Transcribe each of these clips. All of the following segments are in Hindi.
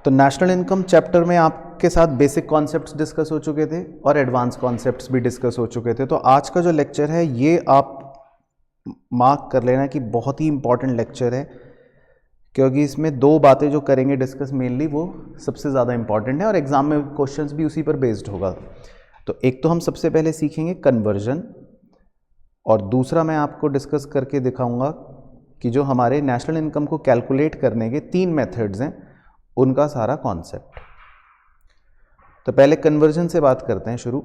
तो नेशनल इनकम चैप्टर में आपके साथ बेसिक कॉन्सेप्ट्स डिस्कस हो चुके थे और एडवांस कॉन्सेप्ट्स भी डिस्कस हो चुके थे। तो आज का जो लेक्चर है ये आप मार्क कर लेना कि बहुत ही इंपॉर्टेंट लेक्चर है, क्योंकि इसमें दो बातें जो करेंगे डिस्कस मेनली वो सबसे ज़्यादा इंपॉर्टेंट है और एग्जाम में क्वेश्चंस भी उसी पर बेस्ड होगा। तो एक तो हम सबसे पहले सीखेंगे कन्वर्जन, और दूसरा मैं आपको डिस्कस करके दिखाऊंगा कि जो हमारे नेशनल इनकम को कैलकुलेट करने के 3 मेथड्स हैं उनका सारा कॉन्सेप्ट। तो पहले कन्वर्जन से बात करते हैं शुरू।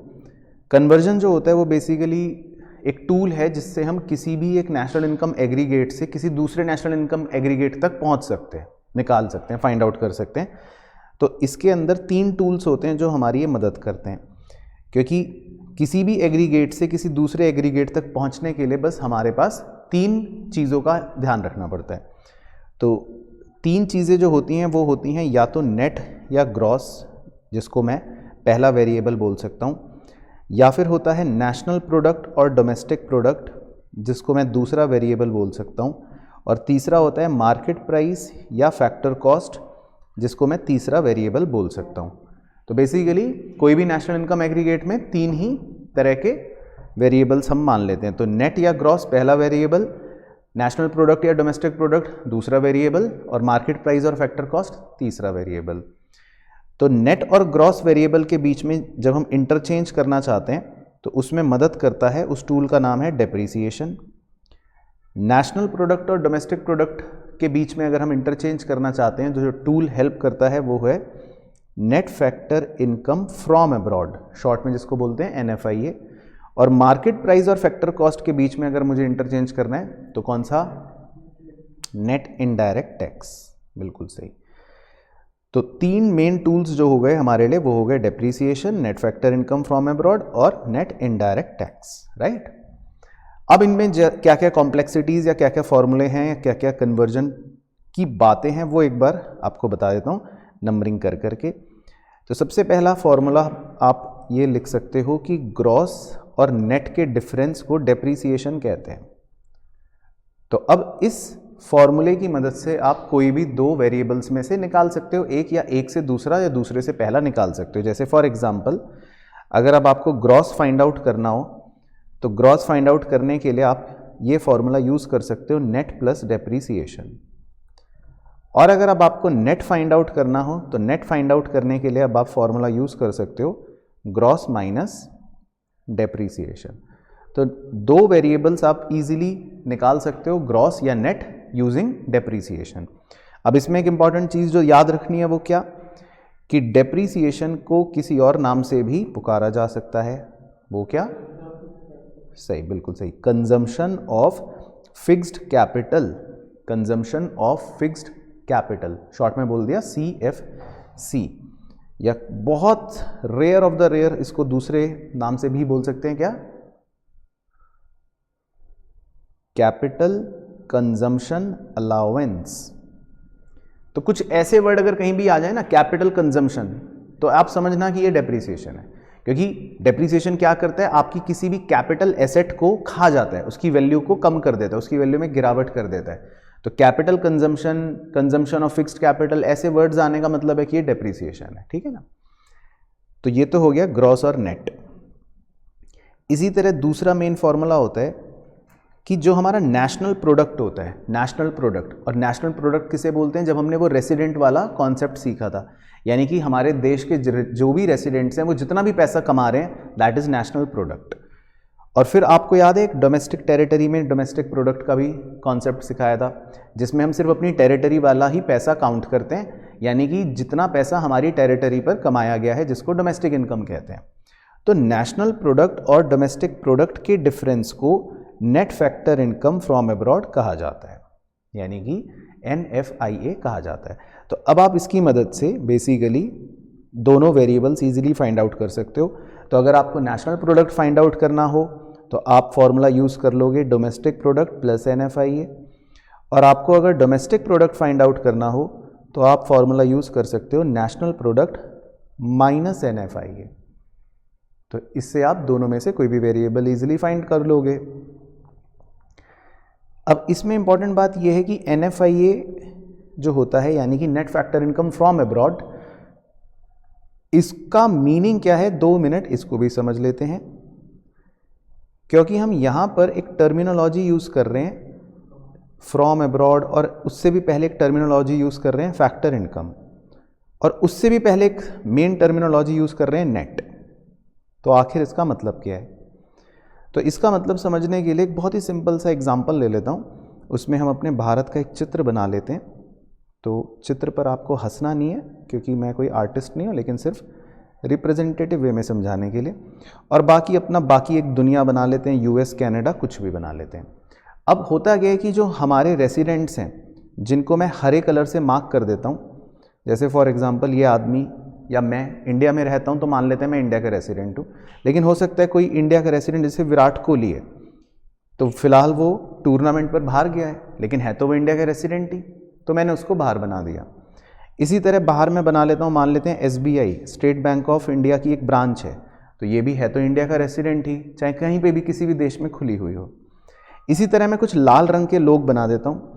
कन्वर्जन जो होता है वो बेसिकली एक टूल है जिससे हम किसी भी एक नेशनल इनकम एग्रीगेट से किसी दूसरे नेशनल इनकम एग्रीगेट तक पहुंच सकते हैं, निकाल सकते हैं, फाइंड आउट कर सकते हैं। तो इसके अंदर 3 टूल्स होते हैं जो हमारी ये मदद करते हैं, क्योंकि किसी भी एग्रीगेट से किसी दूसरे एग्रीगेट तक पहुंचने के लिए बस हमारे पास 3 चीज़ों का ध्यान रखना पड़ता है। तो 3 चीज़ें जो होती हैं वो होती हैं या तो नेट या ग्रॉस, जिसको मैं पहला वेरिएबल बोल सकता हूँ, या फिर होता है नेशनल प्रोडक्ट और डोमेस्टिक प्रोडक्ट, जिसको मैं दूसरा वेरिएबल बोल सकता हूँ, और तीसरा होता है मार्केट प्राइस या फैक्टर कॉस्ट, जिसको मैं तीसरा वेरिएबल बोल सकता हूँ। तो बेसिकली कोई भी नेशनल इनकम एग्रीगेट में 3 ही तरह के वेरिएबल्स हम मान लेते हैं। तो नेट या ग्रॉस पहला वेरिएबल, नेशनल प्रोडक्ट या डोमेस्टिक प्रोडक्ट दूसरा वेरिएबल, और मार्केट प्राइस और फैक्टर कॉस्ट तीसरा वेरिएबल। तो नेट और ग्रॉस वेरिएबल के बीच में जब हम इंटरचेंज करना चाहते हैं तो उसमें मदद करता है, उस टूल का नाम है डेप्रीसिएशन। नेशनल प्रोडक्ट और डोमेस्टिक प्रोडक्ट के बीच में अगर हम इंटरचेंज करना चाहते हैं तो जो टूल हेल्प करता है वो है net factor income from abroad, short में जिसको बोलते हैं NFIA। और मार्केट प्राइस और फैक्टर कॉस्ट के बीच में अगर मुझे इंटरचेंज करना है तो कौन सा? नेट इनडायरेक्ट टैक्स, बिल्कुल सही। तो 3 मेन टूल्स जो हो गए हमारे लिए वो हो गए depreciation, net factor income from abroad और नेट इनडायरेक्ट टैक्स, राइट। अब इनमें क्या क्या कॉम्प्लेक्सिटीज या क्या क्या फॉर्मूले हैं या क्या क्या कन्वर्जन की बातें हैं वो एक बार आपको बता देता हूँ नंबरिंग कर करके। तो सबसे पहला फॉर्मूला आप ये लिख सकते हो कि ग्रॉस और नेट के डिफरेंस को डेप्रीसिएशन कहते हैं। तो अब इस फॉर्मूले की मदद से आप कोई भी 2 वेरिएबल्स में से निकाल सकते हो, एक या एक से दूसरा या दूसरे से पहला निकाल सकते हो। जैसे फॉर एग्जांपल अगर अब आपको ग्रॉस फाइंड आउट करना हो तो ग्रॉस फाइंड आउट करने के लिए आप ये फॉर्मूला यूज कर सकते हो, नेट प्लस डेप्रीसिएशन। और अगर अब आपको नेट फाइंड आउट करना हो तो नेट फाइंड आउट करने के लिए अब आप फॉर्मूला यूज कर सकते हो ग्रॉस माइनस डेप्रीसिएशन। तो 2 वेरिएबल्स आप इजीली निकाल सकते हो, ग्रॉस या नेट, यूजिंग डेप्रीसिएशन। अब इसमें एक इंपॉर्टेंट चीज जो याद रखनी है वो क्या, कि डेप्रीसिएशन को किसी और नाम से भी पुकारा जा सकता है। वो क्या? सही, बिल्कुल सही, consumption of fixed capital, consumption of fixed capital, short में बोल दिया CFC। या बहुत रेयर ऑफ द रेयर इसको दूसरे नाम से भी बोल सकते हैं, क्या? Capital consumption allowance. तो कुछ ऐसे वर्ड अगर कहीं भी आ जाए ना, कैपिटल कंजम्पशन, तो आप समझना कि ये डेप्रीसिएशन है, क्योंकि डेप्रीसिएशन क्या करता है, आपकी किसी भी कैपिटल एसेट को खा जाता है, उसकी वैल्यू को कम कर देता है, उसकी वैल्यू में गिरावट कर देता है। तो capital consumption, consumption of fixed capital, ऐसे वर्ड्स आने का मतलब है कि ये डेप्रीसिएशन है, ठीक है ना। तो ये तो हो गया ग्रॉस और नेट। इसी तरह दूसरा मेन फॉर्मूला होता है कि जो हमारा नेशनल प्रोडक्ट होता है, नेशनल प्रोडक्ट, और नेशनल प्रोडक्ट किसे बोलते हैं, जब हमने वो रेसिडेंट वाला कॉन्सेप्ट सीखा था, यानी कि हमारे देश के जो भी रेसिडेंट्स हैं वो जितना भी पैसा कमा रहे हैं दैट इज नेशनल प्रोडक्ट। और फिर आपको याद है एक डोमेस्टिक टेरिटरी में डोमेस्टिक प्रोडक्ट का भी कॉन्सेप्ट सिखाया था, जिसमें हम सिर्फ अपनी टेरिटरी वाला ही पैसा काउंट करते हैं, यानी कि जितना पैसा हमारी टेरिटरी पर कमाया गया है, जिसको डोमेस्टिक इनकम कहते हैं। तो नेशनल प्रोडक्ट और डोमेस्टिक प्रोडक्ट के डिफरेंस को net factor income from abroad कहा जाता है, यानी कि NFIA कहा जाता है। तो अब आप इसकी मदद से बेसिकली दोनों वेरिएबल्स इजीली फाइंड आउट कर सकते हो। तो अगर आपको नेशनल प्रोडक्ट फाइंड आउट करना हो तो आप फॉर्मूला यूज कर लोगे डोमेस्टिक प्रोडक्ट प्लस NFIA, और आपको अगर डोमेस्टिक प्रोडक्ट फाइंड आउट करना हो तो आप फॉर्मूला यूज कर सकते हो नेशनल प्रोडक्ट माइनस NFIA। तो इससे आप दोनों में से कोई भी वेरिएबल इजीली फाइंड कर लोगे। अब इसमें इंपॉर्टेंट बात यह है कि NFIA जो होता है यानी कि net factor income from abroad, इसका मीनिंग क्या है 2 मिनट इसको भी समझ लेते हैं, क्योंकि हम यहां पर एक टर्मिनोलॉजी यूज कर रहे हैं फ्रॉम अब्रॉड, और उससे भी पहले एक टर्मिनोलॉजी यूज कर रहे हैं फैक्टर इनकम, और उससे भी पहले एक मेन टर्मिनोलॉजी यूज कर रहे हैं नेट। तो आखिर इसका मतलब क्या है? तो इसका मतलब समझने के लिए एक बहुत ही सिंपल सा एग्जांपल ले लेता हूँ। उसमें हम अपने भारत का एक चित्र बना लेते हैं। तो चित्र पर आपको हंसना नहीं है क्योंकि मैं कोई आर्टिस्ट नहीं हूँ, लेकिन सिर्फ रिप्रेजेंटेटिव वे में समझाने के लिए, और बाकी एक दुनिया बना लेते हैं, यूएस, कनाडा, कुछ भी बना लेते हैं। अब होता क्या है कि जो हमारे रेसिडेंट्स हैं जिनको मैं हरे कलर से मार्क कर देता हूँ, जैसे फॉर एग्जांपल ये आदमी या मैं इंडिया में रहता हूँ तो मान लेते हैं मैं इंडिया का रेसिडेंट हूँ, लेकिन हो सकता है कोई इंडिया का रेसिडेंट जैसे विराट कोहली है, तो फिलहाल वो टूर्नामेंट पर बाहर गया है, लेकिन है तो वो इंडिया का रेसिडेंट ही, तो मैंने उसको बाहर बना दिया। इसी तरह बाहर मैं बना लेता हूँ, मान लेते हैं SBI, state bank of India की एक ब्रांच है, तो ये भी है तो इंडिया का रेसिडेंट ही, चाहे कहीं पे भी किसी भी देश में खुली हुई हो। इसी तरह मैं कुछ लाल रंग के लोग बना देता हूँ।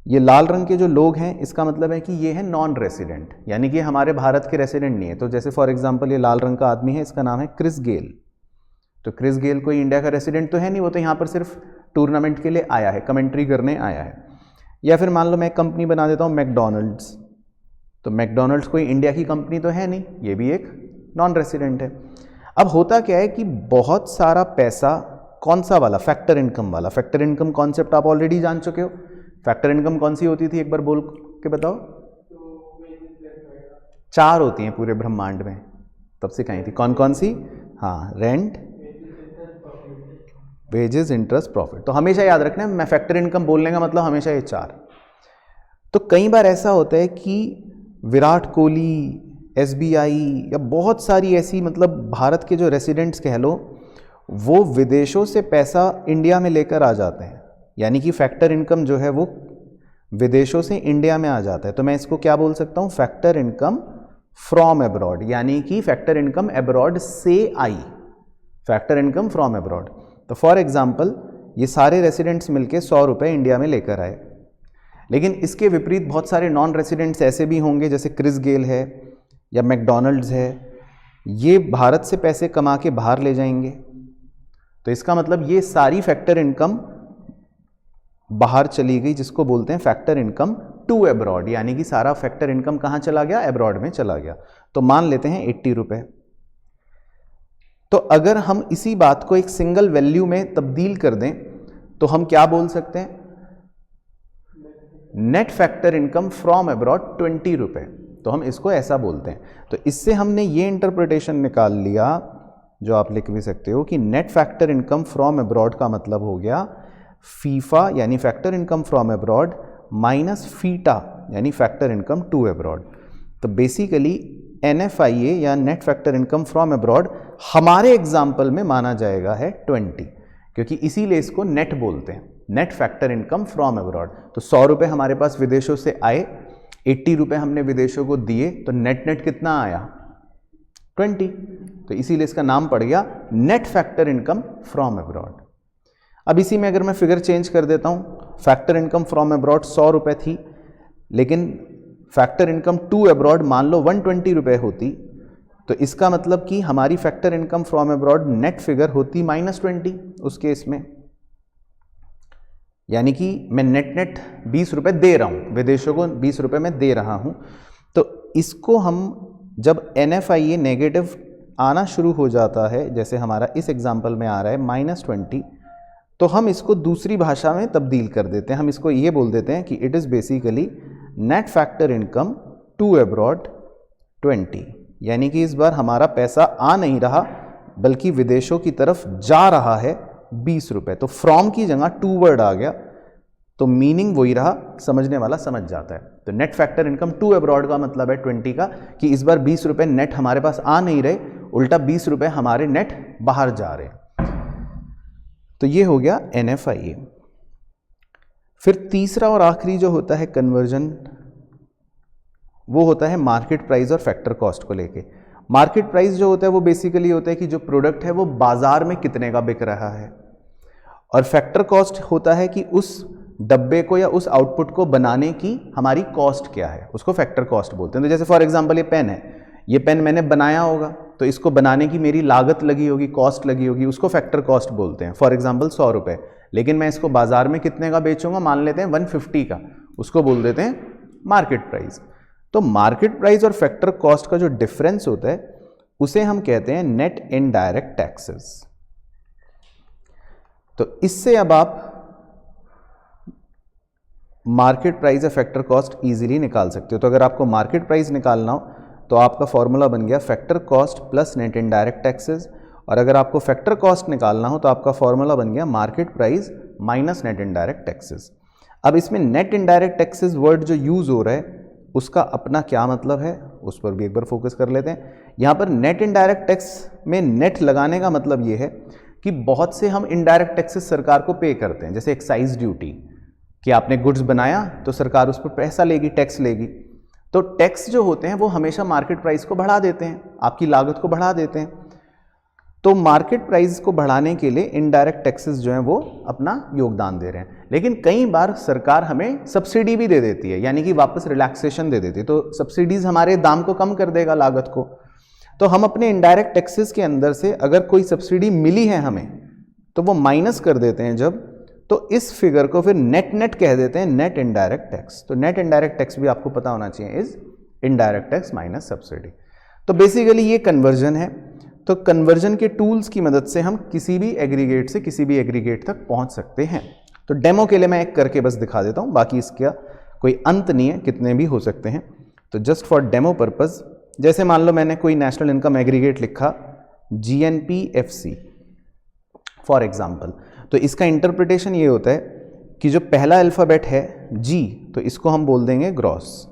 ये लाल रंग के जो लोग हैं इसका मतलब है कि ये है नॉन रेसिडेंट, यानी कि हमारे भारत के रेसिडेंट नहीं है। तो जैसे फॉर एग्जांपल ये लाल रंग का आदमी है, इसका नाम है क्रिस गेल। तो क्रिस गेल कोई इंडिया का रेसिडेंट तो है नहीं, वो तो यहाँ पर सिर्फ टूर्नामेंट के लिए आया है, कमेंट्री करने आया है। या फिर मान लो मैं एक कंपनी बना देता हूँ मैकडोनल्ड्स, तो मैकडोनल्ड्स कोई इंडिया की कंपनी तो है नहीं, ये भी एक नॉन रेसिडेंट है। अब होता क्या है कि बहुत सारा पैसा, कौन सा वाला? फैक्टर इनकम वाला। फैक्टर इनकम कॉन्सेप्ट आप ऑलरेडी जान चुके हो। फैक्टर इनकम कौन सी होती थी, एक बार बोल के बताओ। 4 होती हैं पूरे ब्रह्मांड में, तब सिखाई थी। कौन कौन सी? हाँ, रेंट, वेजेस, इंटरेस्ट, प्रॉफिट। तो हमेशा याद रखना, मैं फैक्टर इनकम बोलने का मतलब हमेशा ये 4। तो कई बार ऐसा होता है कि विराट कोहली, SBI या बहुत सारी ऐसी, मतलब भारत के जो रेसिडेंट्स कह लो, वो विदेशों से पैसा इंडिया में लेकर आ जाते हैं, यानी कि फैक्टर इनकम जो है वो विदेशों से इंडिया में आ जाता है। तो मैं इसको क्या बोल सकता हूँ? फैक्टर इनकम फ्रॉम अब्रॉड, यानी कि फैक्टर इनकम अब्रॉड से आई, फैक्टर इनकम फ्रॉम अब्रॉड। तो फॉर एग्जाम्पल ये सारे रेसिडेंट्स मिलके 100 रुपये इंडिया में लेकर आए, लेकिन इसके विपरीत बहुत सारे नॉन रेसिडेंट्स ऐसे भी होंगे, जैसे क्रिस गेल है या मैकडोनल्ड्स है, ये भारत से पैसे कमा के बाहर ले जाएंगे। तो इसका मतलब ये सारी फैक्टर इनकम बाहर चली गई, जिसको बोलते हैं फैक्टर इनकम टू अब्रॉड, यानी कि सारा फैक्टर इनकम कहाँ चला गया? अब्रॉड में चला गया। तो मान लेते हैं 80 रुपये। तो अगर हम इसी बात को एक सिंगल वैल्यू में तब्दील कर दें तो हम क्या बोल सकते हैं? Net factor income from abroad 20 रुपये। तो हम इसको ऐसा बोलते हैं। तो इससे हमने ये इंटरप्रिटेशन निकाल लिया, जो आप लिख भी सकते हो, कि net factor income from abroad का मतलब हो गया फीफा यानी factor income from abroad minus FITA यानी फैक्टर इनकम टू अब्रॉड। तो बेसिकली NFIA या net factor income from abroad हमारे एग्जाम्पल में माना जाएगा है 20, क्योंकि इसीलिए इसको नेट बोलते हैं, net factor income from abroad. तो 100 रुपये हमारे पास विदेशों से आए, 80 रुपये हमने विदेशों को दिए, तो नेट कितना आया? 20। तो इसीलिए इसका नाम पड़ गया net factor income from abroad. अब इसी में अगर मैं फिगर चेंज कर देता हूँ, फैक्टर इनकम फ्रॉम अब्रॉड 100 रुपये थी, लेकिन फैक्टर इनकम टू अब्रॉड मान लो 120 रुपये होती, तो इसका मतलब कि हमारी factor income from abroad net figure होती -20 उस केस में, यानी कि मैं नेट 20 रुपये दे रहा हूँ, विदेशों को 20 रुपये में दे रहा हूँ। तो इसको हम जब NFIA नेगेटिव आना शुरू हो जाता है, जैसे हमारा इस एग्जाम्पल में आ रहा है -20, तो हम इसको दूसरी भाषा में तब्दील कर देते हैं। हम इसको ये बोल देते हैं कि it is basically net factor income to abroad 20, यानी कि इस बार हमारा पैसा आ नहीं रहा बल्कि विदेशों की तरफ जा रहा है 20 रुपये। तो फ्रॉम की जगह टू वर्ड आ गया, तो मीनिंग वही रहा, समझने वाला समझ जाता है। तो net factor income to abroad का मतलब है 20 का, कि इस बार 20 रुपये नेट हमारे पास आ नहीं रहे, उल्टा 20 रुपये हमारे नेट बाहर जा रहे हैं। तो ये हो गया NFIA। फिर तीसरा और आखिरी जो होता है कन्वर्जन, वो होता है मार्केट प्राइस और फैक्टर कॉस्ट को लेके। मार्केट प्राइस जो होता है वो बेसिकली होता है कि जो प्रोडक्ट है वो बाजार में कितने का बिक रहा है, और फैक्टर कॉस्ट होता है कि उस डब्बे को या उस आउटपुट को बनाने की हमारी कॉस्ट क्या है, उसको फैक्टर कॉस्ट बोलते हैं। तो जैसे फॉर एग्जांपल ये पेन है, ये पेन मैंने बनाया होगा तो इसको बनाने की मेरी लागत लगी होगी, कॉस्ट लगी होगी, उसको फैक्टर कॉस्ट बोलते हैं। फॉर एग्जांपल 100 रुपये, लेकिन मैं इसको बाजार में कितने का बेचूंगा, मान लेते हैं 150 का, उसको बोल देते हैं मार्केट प्राइस। तो मार्केट प्राइस और फैक्टर कॉस्ट का जो डिफरेंस होता है उसे हम कहते हैं नेट इनडायरेक्ट टैक्सेस। तो इससे अब आप मार्केट प्राइस या फैक्टर कॉस्ट इजीली निकाल सकते हो। तो अगर आपको मार्केट प्राइस निकालना हो तो आपका फॉर्मूला बन गया factor cost plus net indirect taxes, और अगर आपको फैक्टर कॉस्ट निकालना हो तो आपका फॉर्मूला बन गया market price minus net indirect taxes. अब इसमें नेट इनडायरेक्ट टैक्सेस वर्ड जो यूज हो रहा है उसका अपना क्या मतलब है, उस पर भी एक बार फोकस कर लेते हैं। यहाँ पर नेट इनडायरेक्ट टैक्स में नेट लगाने का मतलब ये है कि बहुत से हम इनडायरेक्ट टैक्सेस सरकार को पे करते हैं, जैसे एक्साइज ड्यूटी, कि आपने गुड्स बनाया तो सरकार उस पर पैसा लेगी, टैक्स लेगी। तो टैक्स जो होते हैं वो हमेशा मार्केट प्राइस को बढ़ा देते हैं, आपकी लागत को बढ़ा देते हैं। तो मार्केट प्राइस को बढ़ाने के लिए इनडायरेक्ट टैक्सेस जो हैं वो अपना योगदान दे रहे हैं। लेकिन कई बार सरकार हमें सब्सिडी भी दे देती है, यानी कि वापस रिलैक्सेशन दे देती है। तो सब्सिडीज हमारे दाम को कम कर देगा, लागत को। तो हम अपने इनडायरेक्ट टैक्सेस के अंदर से अगर कोई सब्सिडी मिली है हमें तो वो माइनस कर देते हैं जब, तो इस फिगर को फिर नेट नेट कह देते हैं, नेट इनडायरेक्ट टैक्स। तो नेट इनडायरेक्ट टैक्स भी आपको पता होना चाहिए is indirect tax minus subsidy. तो बेसिकली ये कन्वर्जन है। तो कन्वर्जन के टूल्स की मदद से हम किसी भी एग्रीगेट से किसी भी एग्रीगेट तक पहुंच सकते हैं। तो डेमो के लिए मैं एक करके बस दिखा देता हूं, बाकी इसका कोई अंत नहीं है, कितने भी हो सकते हैं। तो जस्ट फॉर डेमो पर्पज, जैसे मान लो मैंने कोई नेशनल इनकम एग्रीगेट लिखा GNPFC फॉर एग्जाम्पल, तो इसका इंटरप्रिटेशन ये होता है कि जो पहला अल्फ़ाबेट है G, तो इसको हम बोल देंगे ग्रॉस।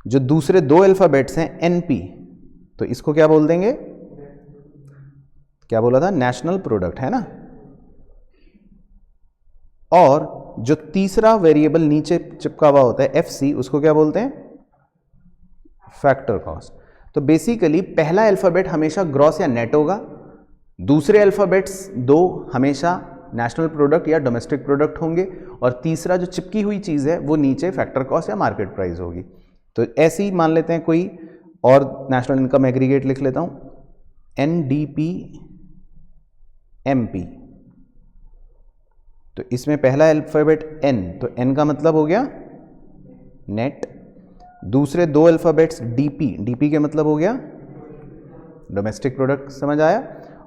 जो दूसरे दो अल्फ़ाबेट्स हैं NP, तो इसको क्या बोल देंगे, क्या बोला था, नेशनल प्रोडक्ट, है ना। और जो तीसरा वेरिएबल नीचे चिपका हुआ होता है FC, उसको क्या बोलते हैं, फैक्टर कॉस्ट। तो बेसिकली पहला अल्फ़ाबेट हमेशा ग्रॉस या नेट होगा, दूसरे अल्फ़ाबेट्स दो हमेशा नेशनल प्रोडक्ट या डोमेस्टिक प्रोडक्ट होंगे, और तीसरा जो चिपकी हुई चीज़ है वो नीचे फैक्टर कॉस्ट या मार्केट प्राइस होगी। तो ऐसे ही मान लेते हैं कोई और नेशनल इनकम एग्रीगेट लिख लेता हूँ, NDP-MP। तो इसमें पहला अल्फ़ाबेट N, तो N का मतलब हो गया नेट। दूसरे दो अल्फ़ाबेट्स DP के मतलब हो गया डोमेस्टिक प्रोडक्ट, समझ आया।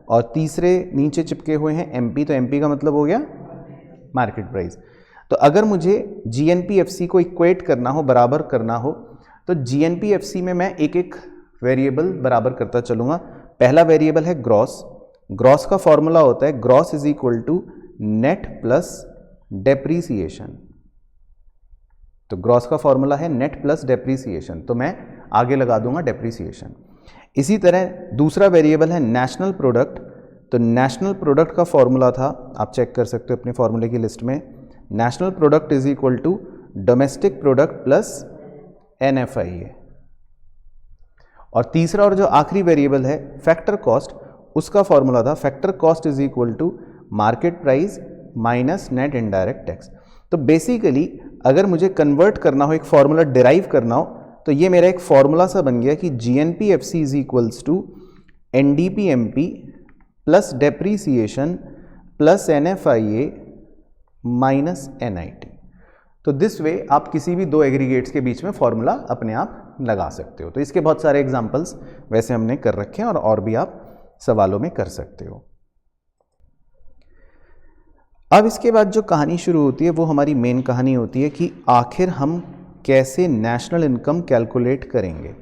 और तीसरे नीचे चिपके हुए हैं MP, तो MP का मतलब हो गया मार्केट प्राइस। तो अगर मुझे GNPFC को इक्वेट करना हो, बराबर करना हो, तो GNPFC में मैं एक एक वेरिएबल बराबर करता चलूँगा। पहला वेरिएबल है ग्रॉस। ग्रॉस का फॉर्मूला होता है gross is equal to net plus depreciation. तो ग्रॉस का फॉर्मूला है नेट प्लस डेप्रीसिएशन, तो मैं आगे लगा दूंगा डेप्रीसिएशन। इसी तरह दूसरा वेरिएबल है नेशनल प्रोडक्ट। तो नेशनल प्रोडक्ट का फॉर्मूला था, आप चेक कर सकते हो अपने फॉर्मूले की लिस्ट में, national product is equal to domestic product plus NFIA। और तीसरा और जो आखिरी वेरिएबल है फैक्टर कॉस्ट, उसका फॉर्मूला था factor cost is equal to market price minus net indirect tax. तो बेसिकली अगर मुझे कन्वर्ट करना हो, एक फॉर्मूला डिराइव करना हो, तो ये मेरा एक फॉर्मूला सा बन गया कि GNPFC is equals to NDP-MP plus depreciation plus NFIA minus NIT। तो दिस वे आप किसी भी दो एग्रीगेट्स के बीच में फॉर्मूला अपने आप लगा सकते हो। तो इसके बहुत सारे एग्जांपल्स वैसे हमने कर रखे हैं, और भी आप सवालों में कर सकते हो। अब इसके बाद जो कहानी शुरू होती है वो हमारी मेन कहानी होती है कि आखिर हम कैसे नेशनल इनकम कैलकुलेट करेंगे।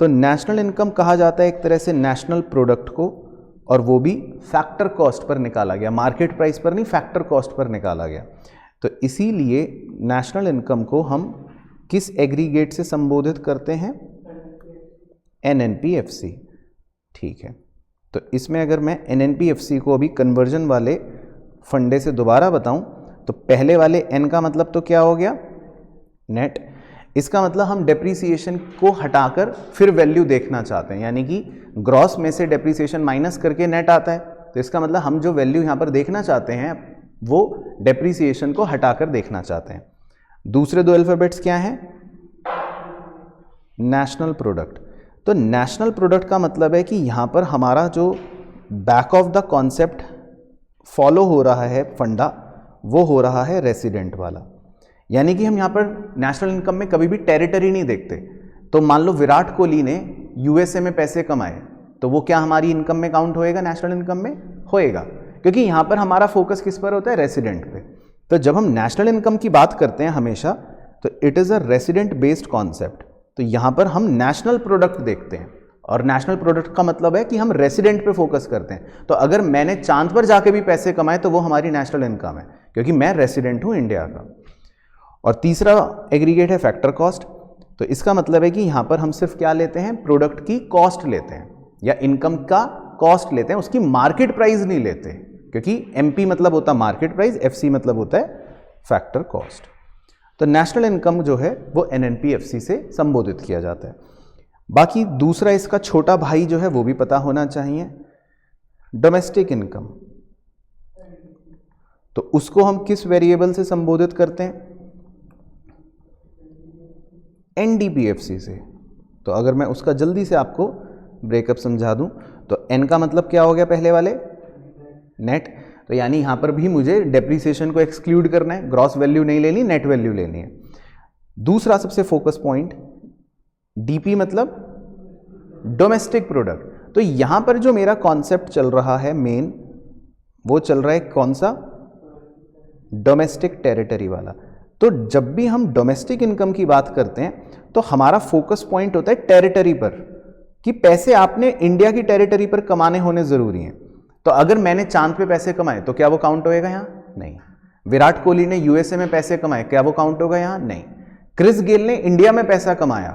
तो नेशनल इनकम कहा जाता है एक तरह से नेशनल प्रोडक्ट को, और वो भी फैक्टर कॉस्ट पर निकाला गया, मार्केट प्राइस पर नहीं, फैक्टर कॉस्ट पर निकाला गया। तो इसीलिए नेशनल इनकम को हम किस एग्रीगेट से संबोधित करते हैं, NNPFC। ठीक है, तो इसमें अगर मैं NNPFC को अभी कन्वर्जन वाले फंडे से दोबारा बताऊं, तो पहले वाले N का मतलब तो क्या हो गया, नेट। इसका मतलब हम डेप्रीसिएशन को हटाकर फिर वैल्यू देखना चाहते हैं, यानी कि ग्रॉस में से डेप्रीसिएशन माइनस करके नेट आता है। तो इसका मतलब हम जो वैल्यू यहाँ पर देखना चाहते हैं वो डेप्रिसिएशन को हटाकर देखना चाहते हैं। दूसरे दो अल्फाबेट्स क्या हैं? National product. तो नेशनल प्रोडक्ट का मतलब है कि यहां पर हमारा जो back of the concept follow हो रहा है फंडा, वो हो रहा है रेसिडेंट वाला। यानी कि हम यहां पर नेशनल इनकम में कभी भी टेरिटरी नहीं देखते। तो मान लो विराट कोहली ने यूएसए में पैसे कमाए, तो वो क्या हमारी इनकम में काउंट होएगा? नेशनल इनकम में होएगा, क्योंकि यहां पर हमारा फोकस किस पर होता है? रेसिडेंट पे। तो जब हम नेशनल इनकम की बात करते हैं हमेशा, तो it is a resident based concept. तो यहां पर हम नेशनल प्रोडक्ट देखते हैं, और नेशनल प्रोडक्ट का मतलब है कि हम रेसिडेंट पे फोकस करते हैं। तो अगर मैंने चांद पर जाके भी पैसे कमाए तो वो हमारी नेशनल इनकम है, क्योंकि मैं रेसिडेंट हूं इंडिया का। और तीसरा एग्रीगेट है फैक्टर कॉस्ट। तो इसका मतलब है कि यहां पर हम सिर्फ क्या लेते हैं? प्रोडक्ट की कॉस्ट लेते हैं, या इनकम का कॉस्ट लेते हैं, उसकी मार्केट प्राइस नहीं लेते, क्योंकि एमपी मतलब होता है मार्केट प्राइस, एफसी मतलब होता है फैक्टर कॉस्ट। तो नेशनल इनकम जो है वो एनएनपीएफसी से संबोधित किया जाता है। बाकी दूसरा इसका छोटा भाई जो है वो भी पता होना चाहिए, डोमेस्टिक इनकम। तो उसको हम किस वेरिएबल से संबोधित करते हैं? एनडीपीएफसी से। तो अगर मैं उसका जल्दी से आपको ब्रेकअप समझा दूं, तो एन का मतलब क्या हो गया? पहले वाले नेट। तो यानी यहां पर भी मुझे डेप्रिसिएशन को एक्सक्लूड करना है, ग्रॉस वैल्यू नहीं लेनी, नेट वैल्यू लेनी है। दूसरा सबसे फोकस पॉइंट डीपी मतलब डोमेस्टिक प्रोडक्ट। तो यहां पर जो मेरा कॉन्सेप्ट चल रहा है मेन, वो चल रहा है कौन सा? डोमेस्टिक टेरिटरी वाला। तो जब भी हम डोमेस्टिक इनकम की बात करते हैं तो हमारा फोकस पॉइंट होता है टेरिटरी पर, कि पैसे आपने इंडिया की टेरिटरी पर कमाने होने जरूरी हैं। तो अगर मैंने चांद पे पैसे कमाए तो क्या वो काउंट होएगा? यहां नहीं। विराट कोहली ने यूएसए में पैसे कमाए, क्या वो काउंट होगा? यहां नहीं। क्रिस गेल ने इंडिया में पैसा कमाया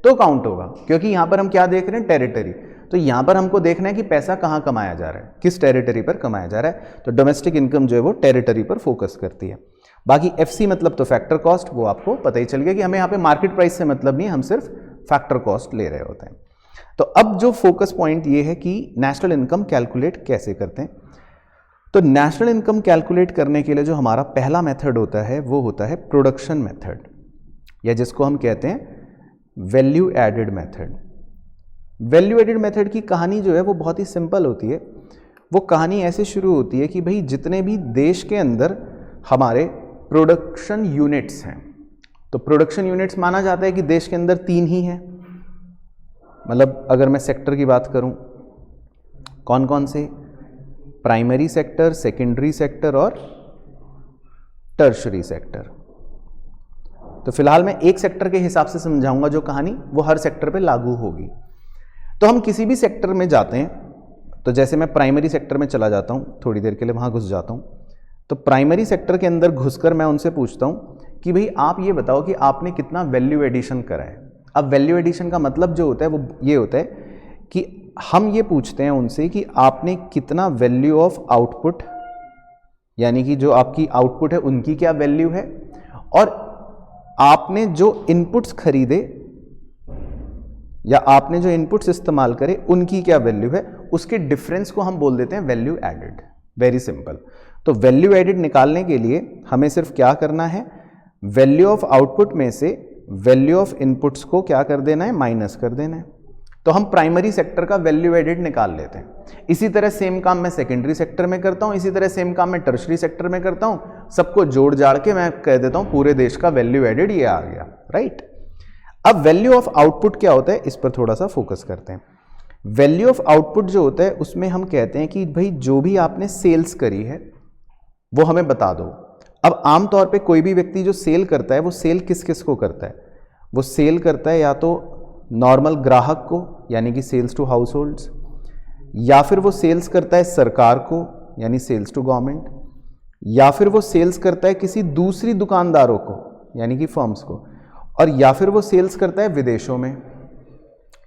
तो काउंट होगा, क्योंकि यहां पर हम क्या देख रहे हैं? टेरिटरी। तो यहां पर हमको देखना है कि पैसा कहां कमाया जा रहा है, किस टेरिटरी पर कमाया जा रहा है। तो डोमेस्टिक इनकम जो है वो टेरिटरी पर फोकस करती है। बाकी एफसी मतलब तो फैक्टर कॉस्ट, वो आपको पता ही चल गया कि हमें यहाँ पे मार्केट प्राइस से मतलब नहीं, हम सिर्फ फैक्टर कॉस्ट ले रहे होते हैं। तो अब जो फोकस पॉइंट ये है कि नेशनल इनकम कैलकुलेट कैसे करते हैं। तो नेशनल इनकम कैलकुलेट करने के लिए जो हमारा पहला मेथड होता है वो होता है प्रोडक्शन मेथड, या जिसको हम कहते हैं value added method. Value added method की कहानी जो है वो बहुत ही सिंपल होती है। वो कहानी ऐसे शुरू होती है कि भाई जितने भी देश के अंदर हमारे प्रोडक्शन यूनिट्स हैं, तो प्रोडक्शन यूनिट्स माना जाता है कि देश के अंदर 3 ही हैं। मतलब अगर मैं सेक्टर की बात करूं, कौन कौन से? प्राइमरी सेक्टर, सेकेंडरी सेक्टर और टर्शरी सेक्टर। तो फिलहाल मैं एक सेक्टर के हिसाब से समझाऊंगा जो कहानी, वो हर सेक्टर पे लागू होगी। तो हम किसी भी सेक्टर में जाते हैं, तो जैसे मैं प्राइमरी सेक्टर में चला जाता हूं, थोड़ी देर के लिए वहां घुस जाता हूं। तो प्राइमरी सेक्टर के अंदर घुसकर मैं उनसे पूछता हूं कि भाई आप ये बताओ कि आपने कितना वैल्यू एडिशन करा है। अब वैल्यू एडिशन का मतलब जो होता है वो ये होता है कि हम ये पूछते हैं उनसे कि आपने कितना वैल्यू ऑफ आउटपुट, यानी कि जो आपकी आउटपुट है उनकी क्या वैल्यू है, और आपने जो इनपुट्स खरीदे या आपने जो इनपुट्स इस्तेमाल करे उनकी क्या वैल्यू है, उसके डिफरेंस को हम बोल देते हैं वैल्यू एडेड। Very simple. तो वैल्यू एडेड निकालने के लिए हमें सिर्फ क्या करना है? वैल्यू ऑफ आउटपुट में से वैल्यू ऑफ इनपुट्स को क्या कर देना है? माइनस कर देना है। तो हम प्राइमरी सेक्टर का वैल्यू एडेड निकाल लेते हैं। इसी तरह सेम काम मैं सेकेंडरी सेक्टर में करता हूं, इसी तरह सेम काम मैं टर्शरी सेक्टर में करता हूं। सबको जोड़ जाड़ के मैं कह देता हूं पूरे देश का वैल्यू एडेड ये आ गया, राइट। अब वैल्यू ऑफ आउटपुट क्या होता है, इस पर थोड़ा सा फोकस करते हैं। वैल्यू ऑफ आउटपुट जो होता है उसमें हम कहते हैं कि भाई जो भी आपने सेल्स करी है वो हमें बता दो। अब आमतौर पे कोई भी व्यक्ति जो सेल करता है वो सेल किस किस को करता है? वो सेल करता है या तो नॉर्मल ग्राहक को, यानी कि सेल्स टू हाउस होल्ड्स, या फिर वो सेल्स करता है सरकार को, यानी सेल्स टू गवर्नमेंट, या फिर वो सेल्स करता है किसी दूसरी दुकानदारों को, यानी कि फर्म्स को, और या फिर वो सेल्स करता है विदेशों में,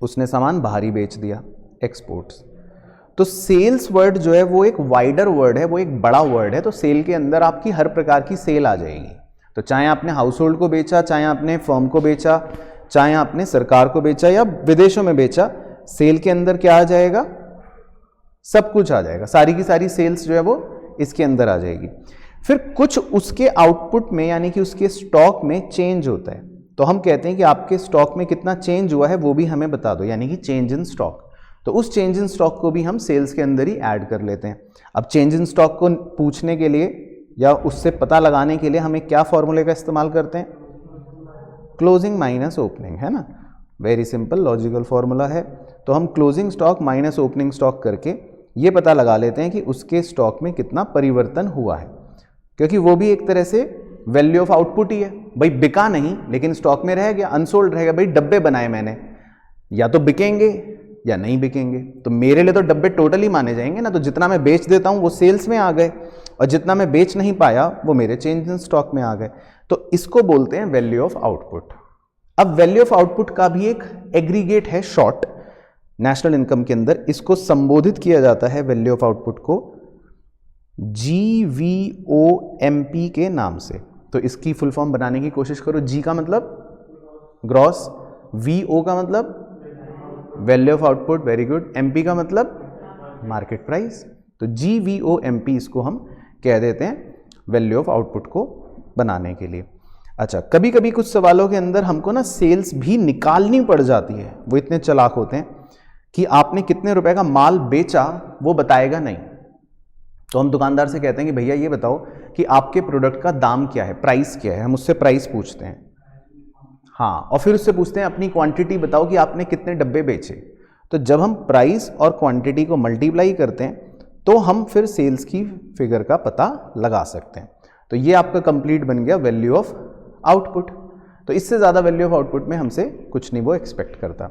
उसने सामान बाहर ही बेच दिया, एक्सपोर्ट्स। तो सेल्स वर्ड जो है वो एक वाइडर वर्ड है, वो एक बड़ा वर्ड है। तो सेल के अंदर आपकी हर प्रकार की सेल आ जाएगी। तो चाहे आपने हाउस होल्ड को बेचा, चाहे आपने फर्म को बेचा, चाहे आपने सरकार को बेचा या विदेशों में बेचा, सेल के अंदर क्या आ जाएगा? सब कुछ आ जाएगा। सारी की सारी सेल्स जो है वो इसके अंदर आ जाएगी। फिर कुछ उसके आउटपुट में यानी कि उसके स्टॉक में चेंज होता है, तो हम कहते हैं कि आपके स्टॉक में कितना चेंज हुआ है वो भी हमें बता दो, यानी कि चेंज इन स्टॉक। तो उस चेंज इन स्टॉक को भी हम सेल्स के अंदर ही ऐड कर लेते हैं। अब चेंज इन स्टॉक को पूछने के लिए या उससे पता लगाने के लिए हमें क्या फॉर्मूले का इस्तेमाल करते हैं? क्लोजिंग माइनस ओपनिंग, है ना। वेरी सिंपल लॉजिकल फॉर्मूला है। तो हम closing stock minus opening stock करके ये पता लगा लेते हैं कि उसके स्टॉक में कितना परिवर्तन हुआ है, क्योंकि वो भी एक तरह से वैल्यू ऑफ आउटपुट ही है। भाई बिका नहीं लेकिन स्टॉक में रह गया, अनसोल्ड रहेगा। भाई डब्बे बनाए मैंने, या तो बिकेंगे या नहीं बिकेंगे, तो मेरे लिए तो डब्बे टोटली माने जाएंगे ना। तो जितना मैं बेच देता हूं वो सेल्स में आ गए, और जितना मैं बेच नहीं पाया वो मेरे चेंज इन स्टॉक में आ गए। तो इसको बोलते हैं वैल्यू ऑफ आउटपुट। अब वैल्यू ऑफ आउटपुट का भी एक एग्रीगेट है शॉर्ट नेशनल इनकम के अंदर, इसको संबोधित किया जाता है वैल्यू ऑफ आउटपुट को GVOMP के नाम से। तो इसकी फुल फॉर्म बनाने की कोशिश करो। G का मतलब ग्रॉस, VO का मतलब value of output, very good, MP का मतलब मार्केट प्राइस। तो GVOMP इसको हम कह देते हैं वैल्यू ऑफ आउटपुट को बनाने के लिए। अच्छा, कभी कभी कुछ सवालों के अंदर हमको ना सेल्स भी निकालनी पड़ जाती है। वो इतने चालाक होते हैं कि आपने कितने रुपए का माल बेचा वो बताएगा नहीं, तो हम दुकानदार से कहते हैं कि भैया ये बताओ कि आपके प्रोडक्ट का दाम क्या है, प्राइस क्या है। हम उससे प्राइस पूछते हैं, हाँ, और फिर उससे पूछते हैं अपनी क्वांटिटी बताओ कि आपने कितने डब्बे बेचे। तो जब हम प्राइस और क्वांटिटी को मल्टीप्लाई करते हैं तो हम फिर सेल्स की फिगर का पता लगा सकते हैं। तो ये आपका कंप्लीट बन गया वैल्यू ऑफ आउटपुट। तो इससे ज़्यादा वैल्यू ऑफ आउटपुट में हमसे कुछ नहीं वो एक्सपेक्ट करता।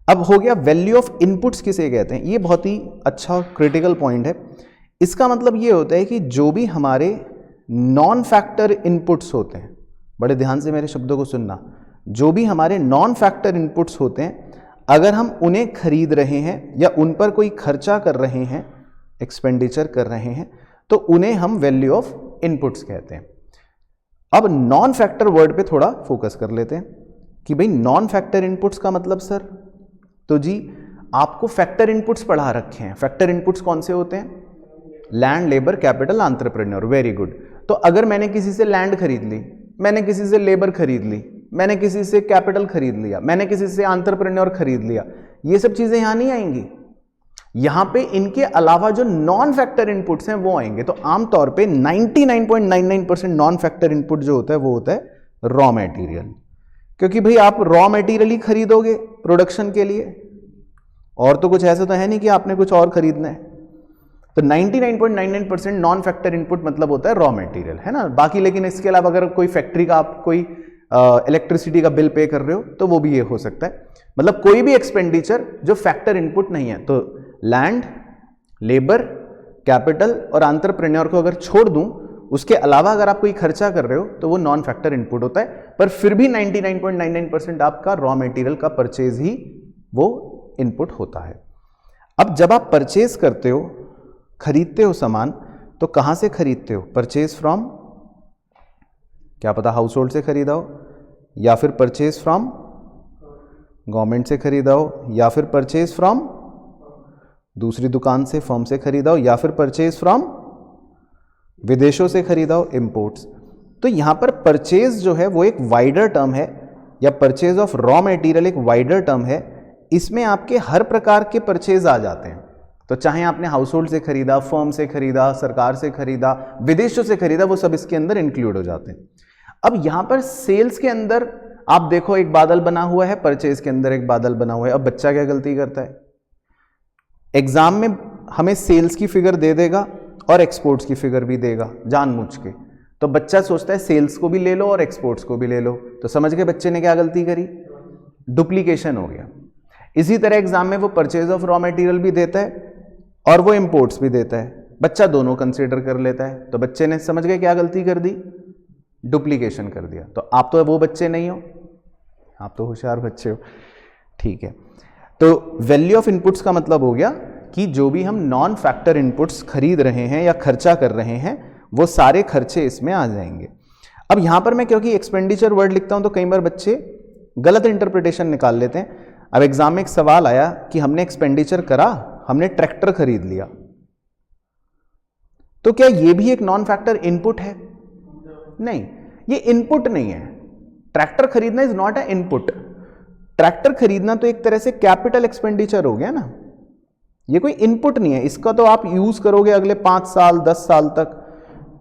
अब हो गया वैल्यू ऑफ इनपुट्स किसे कहते हैं। ये बहुत ही अच्छा क्रिटिकल पॉइंट है। इसका मतलब ये होता है कि जो भी हमारे नॉन फैक्टर इनपुट्स होते हैं, बड़े ध्यान से मेरे शब्दों को सुनना, जो भी हमारे नॉन फैक्टर इनपुट्स होते हैं, अगर हम उन्हें खरीद रहे हैं या उन पर कोई खर्चा कर रहे हैं, एक्सपेंडिचर कर रहे हैं, तो उन्हें हम वैल्यू ऑफ इनपुट्स कहते हैं। अब नॉन फैक्टर वर्ड पे थोड़ा फोकस कर लेते हैं कि भाई नॉन फैक्टर इनपुट्स का मतलब सर, तो जी आपको फैक्टर इनपुट्स पढ़ा रखे हैं। फैक्टर इनपुट्स कौन से होते हैं? Land, labour, capital, entrepreneur. Very good. तो अगर मैंने किसी से लैंड खरीद ली, मैंने किसी से लेबर खरीद ली, मैंने किसी से कैपिटल खरीद लिया, मैंने किसी से एंटरप्रेन्योर खरीद लिया, ये सब चीजें यहां नहीं आएंगी। यहां पे इनके अलावा जो नॉन फैक्टर इनपुट्स हैं वो आएंगे। तो आमतौर पे 99.99% नॉन फैक्टर इनपुट जो होता है वो होता है रॉ मटेरियल, क्योंकि भाई आप रॉ मटेरियल ही खरीदोगे प्रोडक्शन के लिए, और तो कुछ ऐसा तो है नहीं कि आपने कुछ और खरीदना है। तो 99.99% नॉन फैक्टर इनपुट मतलब होता है रॉ मटेरियल, है ना। बाकी लेकिन इसके अलावा अगर कोई फैक्ट्री का आप कोई इलेक्ट्रिसिटी का बिल पे कर रहे हो तो वो भी ये हो सकता है। मतलब कोई भी एक्सपेंडिचर जो फैक्टर इनपुट नहीं है, तो लैंड, लेबर, कैपिटल और एंटरप्रेन्योर को अगर छोड़ दूं, उसके अलावा अगर आप कोई खर्चा कर रहे हो तो वो नॉन फैक्टर इनपुट होता है। पर फिर भी 99.99% आपका रॉ मटेरियल का परचेज ही वो इनपुट होता है। अब जब आप परचेज करते हो, खरीदते हो सामान, तो कहां से खरीदते हो? परचेज फ्रॉम, क्या पता हाउस होल्ड से खरीदा हो, या फिर परचेज फ्रॉम गवर्नमेंट से खरीदा हो, या फिर परचेज फ्रॉम दूसरी दुकान से, फर्म से खरीदा हो, या फिर परचेज फ्रॉम विदेशों से खरीदा हो, इंपोर्ट्स। तो यहां पर परचेज जो है वो एक वाइडर टर्म है, या परचेज ऑफ रॉ मटेरियल एक वाइडर टर्म है। इसमें आपके हर प्रकार के परचेज आ जाते हैं। तो चाहे आपने हाउस होल्ड से खरीदा, फर्म से खरीदा, सरकार से खरीदा, विदेशों से खरीदा, वो सब इसके अंदर इंक्लूड हो जाते हैं। अब यहां पर सेल्स के अंदर आप देखो एक बादल बना हुआ है, परचेज के अंदर एक बादल बना हुआ है। अब बच्चा क्या गलती करता है? एग्जाम में हमें सेल्स की फिगर दे देगा और एक्सपोर्ट्स की फिगर भी देगा जानबूझ के। तो बच्चा सोचता है सेल्स को भी ले लो और एक्सपोर्ट्स को भी ले लो। तो समझ गए बच्चे ने क्या गलती करी? डुप्लीकेशन हो गया। इसी तरह एग्जाम में वो परचेज ऑफ रॉ मटेरियल भी देता है और वो इंपोर्ट्स भी देता है। बच्चा दोनों कंसीडर कर लेता है। तो बच्चे ने समझ गए क्या गलती कर दी? डुप्लीकेशन कर दिया। तो आप तो वो बच्चे नहीं हो, आप तो होशियार बच्चे हो, ठीक है। तो वैल्यू ऑफ इनपुट्स का मतलब हो गया कि जो भी हम नॉन फैक्टर इनपुट्स खरीद रहे हैं या खर्चा कर रहे हैं, वो सारे खर्चे इसमें आ जाएंगे। अब यहां पर मैं क्योंकि एक्सपेंडिचर वर्ड लिखता हूं तो कई बार बच्चे गलत इंटरप्रिटेशन निकाल लेते हैं। अब एग्जाम में एक सवाल आया कि हमने एक्सपेंडिचर करा, हमने ट्रैक्टर खरीद लिया, तो क्या ये भी एक नॉन फैक्टर इनपुट है? नहीं, ये इनपुट नहीं है। ट्रैक्टर खरीदना is not a input. Tractor खरीदना तो एक तरह से कैपिटल एक्सपेंडिचर हो गया ना, ये कोई इनपुट नहीं है। इसका तो आप यूज करोगे अगले 5 साल 10 साल तक।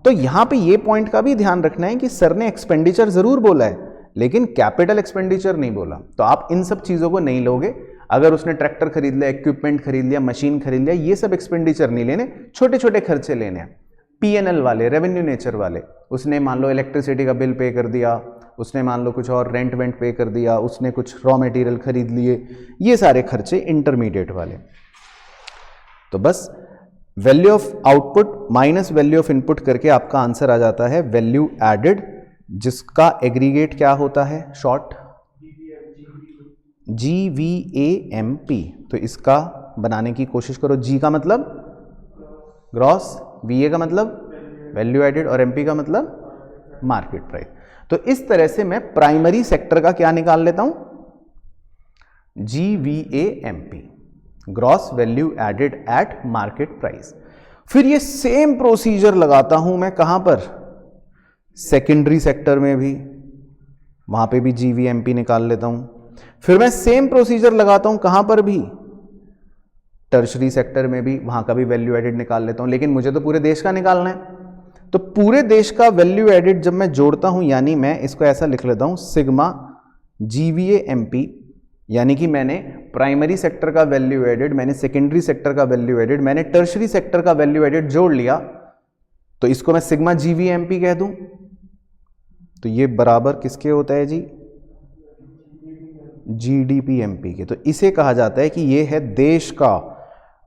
तो यहां पे ये पॉइंट का भी ध्यान रखना है कि सर ने एक्सपेंडिचर जरूर बोला है लेकिन कैपिटल एक्सपेंडिचर नहीं बोला। तो आप इन सब चीजों को नहीं लोगे। अगर उसने ट्रैक्टर खरीद लिया, इक्विपमेंट खरीद लिया, मशीन खरीद लिया, ये सब एक्सपेंडिचर नहीं लेने, छोटे छोटे खर्चे लेने हैं, पीएनएल वाले, रेवेन्यू नेचर वाले। उसने मान लो इलेक्ट्रिसिटी का बिल पे कर दिया, उसने मान लो कुछ और रेंट वेंट पे कर दिया, उसने कुछ रॉ मटेरियल खरीद लिए, ये सारे खर्चे इंटरमीडिएट वाले। तो बस value of output minus value of input करके आपका आंसर आ जाता है वैल्यू एडेड, जिसका एग्रीगेट क्या होता है शॉर्ट? GVAMP। तो इसका बनाने की कोशिश करो। G का मतलब ग्रॉस, VA का मतलब वैल्यू एडेड और MP का मतलब मार्केट प्राइस। तो इस तरह से मैं प्राइमरी सेक्टर का क्या निकाल लेता हूं? GVAMP, gross value added at market price. फिर ये सेम प्रोसीजर लगाता हूं मैं कहां पर? सेकेंडरी सेक्टर में भी, वहां पे भी GVMP निकाल लेता हूं। फिर मैं सेम प्रोसीजर लगाता हूं कहां पर भी? टर्शरी सेक्टर में भी, वहां का भी वैल्यू एडेड निकाल लेता हूं। लेकिन मुझे तो पूरे देश का निकालना है। तो पूरे देश का वैल्यू एडेड जब मैं जोड़ता हूं, यानी मैं इसको ऐसा लिख लेता हूं सिग्मा GVAMP, यानी कि मैंने प्राइमरी सेक्टर का वैल्यू एडेड, मैंने सेकेंडरी सेक्टर का वैल्यू एडेड, मैंने टर्शरी सेक्टर का वैल्यू एडेड जोड़ लिया, तो इसको मैं सिग्मा GVAMP कह दूं। तो ये बराबर किसके होता है जी? GDPMP के। तो इसे कहा जाता है कि ये है देश का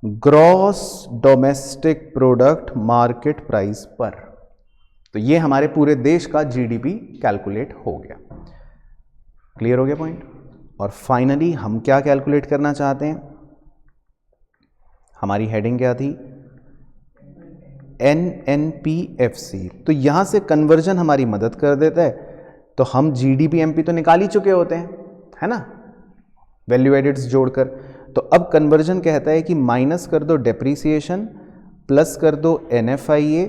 gross domestic product market price पर। तो ये हमारे पूरे देश का GDP कैलकुलेट हो गया। क्लियर हो गया पॉइंट? और फाइनली हम क्या कैलकुलेट करना चाहते हैं? हमारी हेडिंग क्या थी? NNPFC। तो यहां से कन्वर्जन हमारी मदद कर देता है। तो हम GDPMP तो निकाल ही चुके होते हैं, है ना, वैल्यू एडेड्स जोड़कर। तो अब कन्वर्जन कहता है कि माइनस कर दो डेप्रीसिएशन, प्लस कर दो NFIA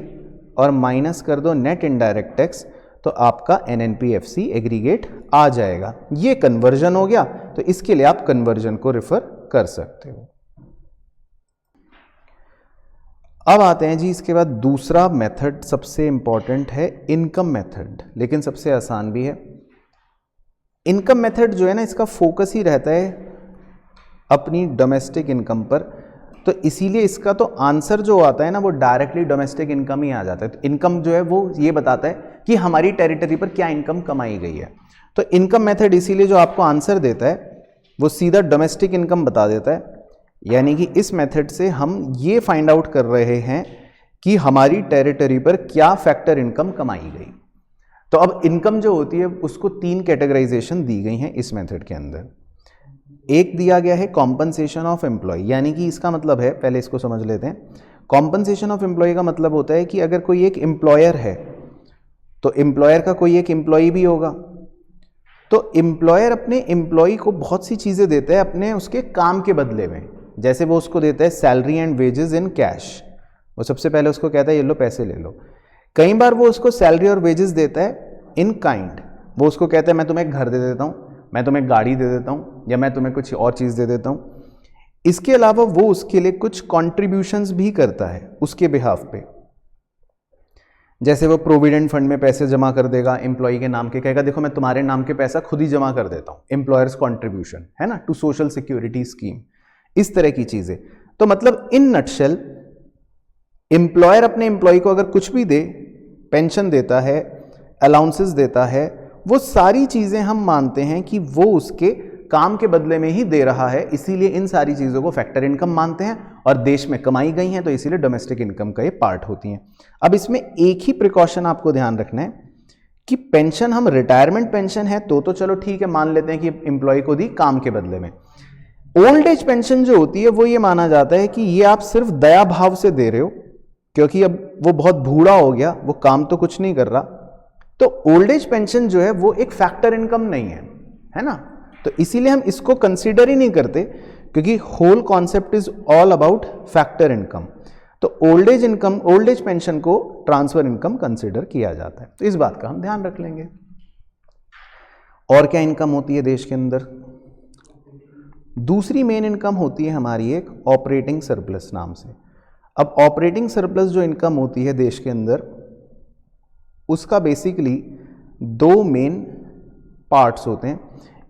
और माइनस कर दो नेट इनडायरेक्ट टैक्स, तो आपका NNPFC एग्रीगेट आ जाएगा। ये कन्वर्जन हो गया। तो इसके लिए आप कन्वर्जन को रेफर कर सकते हो। अब आते हैं जी, इसके बाद दूसरा मेथड सबसे इंपॉर्टेंट है इनकम मेथड, लेकिन सबसे आसान भी है। इनकम मेथड जो है ना, इसका फोकस ही रहता है अपनी डोमेस्टिक इनकम पर। तो इसीलिए इसका तो आंसर जो आता है ना, वो डायरेक्टली डोमेस्टिक इनकम ही आ जाता है। तो इनकम जो है वो ये बताता है कि हमारी टेरिटरी पर क्या इनकम कमाई गई है। तो इनकम मेथड इसीलिए जो आपको आंसर देता है वो सीधा डोमेस्टिक इनकम बता देता है। यानी कि इस मेथड से हम ये फाइंड आउट कर रहे हैं कि हमारी टेरिटरी पर क्या फैक्टर इनकम कमाई गई। तो अब इनकम जो होती है उसको 3 कैटेगराइजेशन दी गई हैं इस मेथड के अंदर। एक दिया गया है कॉम्पनसेशन ऑफ एम्प्लॉय, यानी कि इसका मतलब है, पहले इसको समझ लेते हैं। कॉम्पनसेशन ऑफ एम्प्लॉय का मतलब होता है कि अगर कोई एक एम्प्लॉयर है तो एम्प्लॉयर का कोई एक एम्प्लॉय भी होगा। तो एम्प्लॉयर अपने एम्प्लॉय को बहुत सी चीज़ें देता है अपने उसके काम के बदले में। जैसे वो उसको देता है salary and wages in cash, वो सबसे पहले उसको कहता है ये लो पैसे ले लो। कई बार वो उसको सैलरी और वेजेस देता है इन काइंड, वो उसको कहता है मैं तुम्हें एक घर दे देता हूँ, मैं तुम्हें गाड़ी दे देता हूँ, या मैं तुम्हें कुछ और चीज़ दे देता हूँ। इसके अलावा वो उसके लिए कुछ कॉन्ट्रीब्यूशंस भी करता है उसके बिहाफ पे। जैसे वो प्रोविडेंट फंड में पैसे जमा कर देगा एम्प्लॉय के नाम के, कहेगा देखो मैं तुम्हारे नाम के पैसा खुद ही जमा कर देता हूँ, एम्प्लॉयर्स कॉन्ट्रीब्यूशन है ना, टू सोशल सिक्योरिटी स्कीम, इस तरह की चीज़ें। तो मतलब इन नटशेल एम्प्लॉयर अपने एम्प्लॉय को अगर कुछ भी दे, पेंशन देता है, अलाउंसेस देता है, वो सारी चीज़ें हम मानते हैं कि वो उसके काम के बदले में ही दे रहा है। इसीलिए इन सारी चीज़ों को फैक्टर इनकम मानते हैं और देश में कमाई गई हैं तो इसीलिए डोमेस्टिक इनकम का ये पार्ट होती हैं। अब इसमें एक ही प्रिकॉशन आपको ध्यान रखना है कि पेंशन हम रिटायरमेंट पेंशन है तो चलो ठीक है, मान लेते हैं कि एम्प्लॉय को दी काम के बदले में। ओल्ड एज पेंशन जो होती है वो ये माना जाता है कि ये आप सिर्फ दया भाव से दे रहे हो, क्योंकि अब वो बहुत बूढ़ा हो गया, वो काम तो कुछ नहीं कर रहा। तो ओल्ड एज पेंशन जो है वो एक फैक्टर इनकम नहीं है ना। तो इसीलिए हम इसको कंसीडर ही नहीं करते, क्योंकि whole concept is all about factor income. तो old age income, old age pension को ट्रांसफर इनकम कंसिडर किया जाता है। तो इस बात का हम ध्यान रख लेंगे। और क्या इनकम होती है देश के अंदर? दूसरी मेन इनकम होती है हमारी एक ऑपरेटिंग सरप्लस नाम से। अब ऑपरेटिंग सरप्लस जो इनकम होती है देश के अंदर, उसका बेसिकली दो मेन पार्ट्स होते हैं।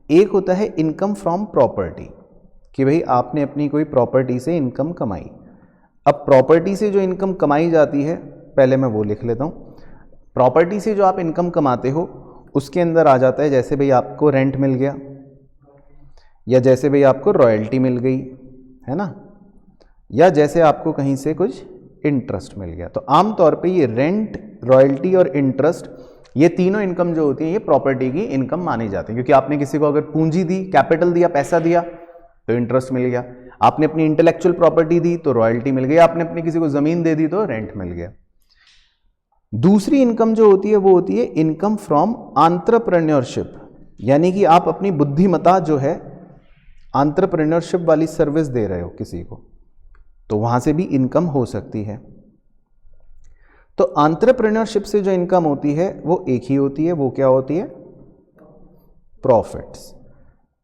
एक होता है इनकम फ्रॉम प्रॉपर्टी, कि भाई आपने अपनी कोई प्रॉपर्टी से इनकम कमाई। अब प्रॉपर्टी से जो इनकम कमाई जाती है, पहले मैं वो लिख लेता हूँ। प्रॉपर्टी से जो आप इनकम कमाते हो उसके अंदर आ जाता है, जैसे भाई आपको रेंट मिल गया, या जैसे भाई आपको रॉयल्टी मिल गई, है ना, या जैसे आपको कहीं से कुछ इंटरेस्ट मिल गया। तो आमतौर पे ये रेंट, रॉयल्टी और इंटरेस्ट, ये तीनों इनकम जो होती है ये प्रॉपर्टी की इनकम मानी जाती है। क्योंकि आपने किसी को अगर पूंजी दी, कैपिटल दिया, पैसा दिया, तो इंटरेस्ट मिल गया। आपने अपनी इंटेलेक्चुअल प्रॉपर्टी दी तो रॉयल्टी मिल गई। आपने अपनी किसी को जमीन दे दी तो रेंट मिल गया। दूसरी इनकम जो होती है वो होती है इनकम फ्रॉम एंटरप्रेन्योरशिप, यानी कि आप अपनी बुद्धिमत्ता जो है एंटरप्रेन्योरशिप वाली सर्विस दे रहे हो किसी को, तो वहां से भी इनकम हो सकती है। तो एंटरप्रेन्योरशिप से जो इनकम होती है वो एक ही होती है, वो क्या होती है? प्रॉफिट्स।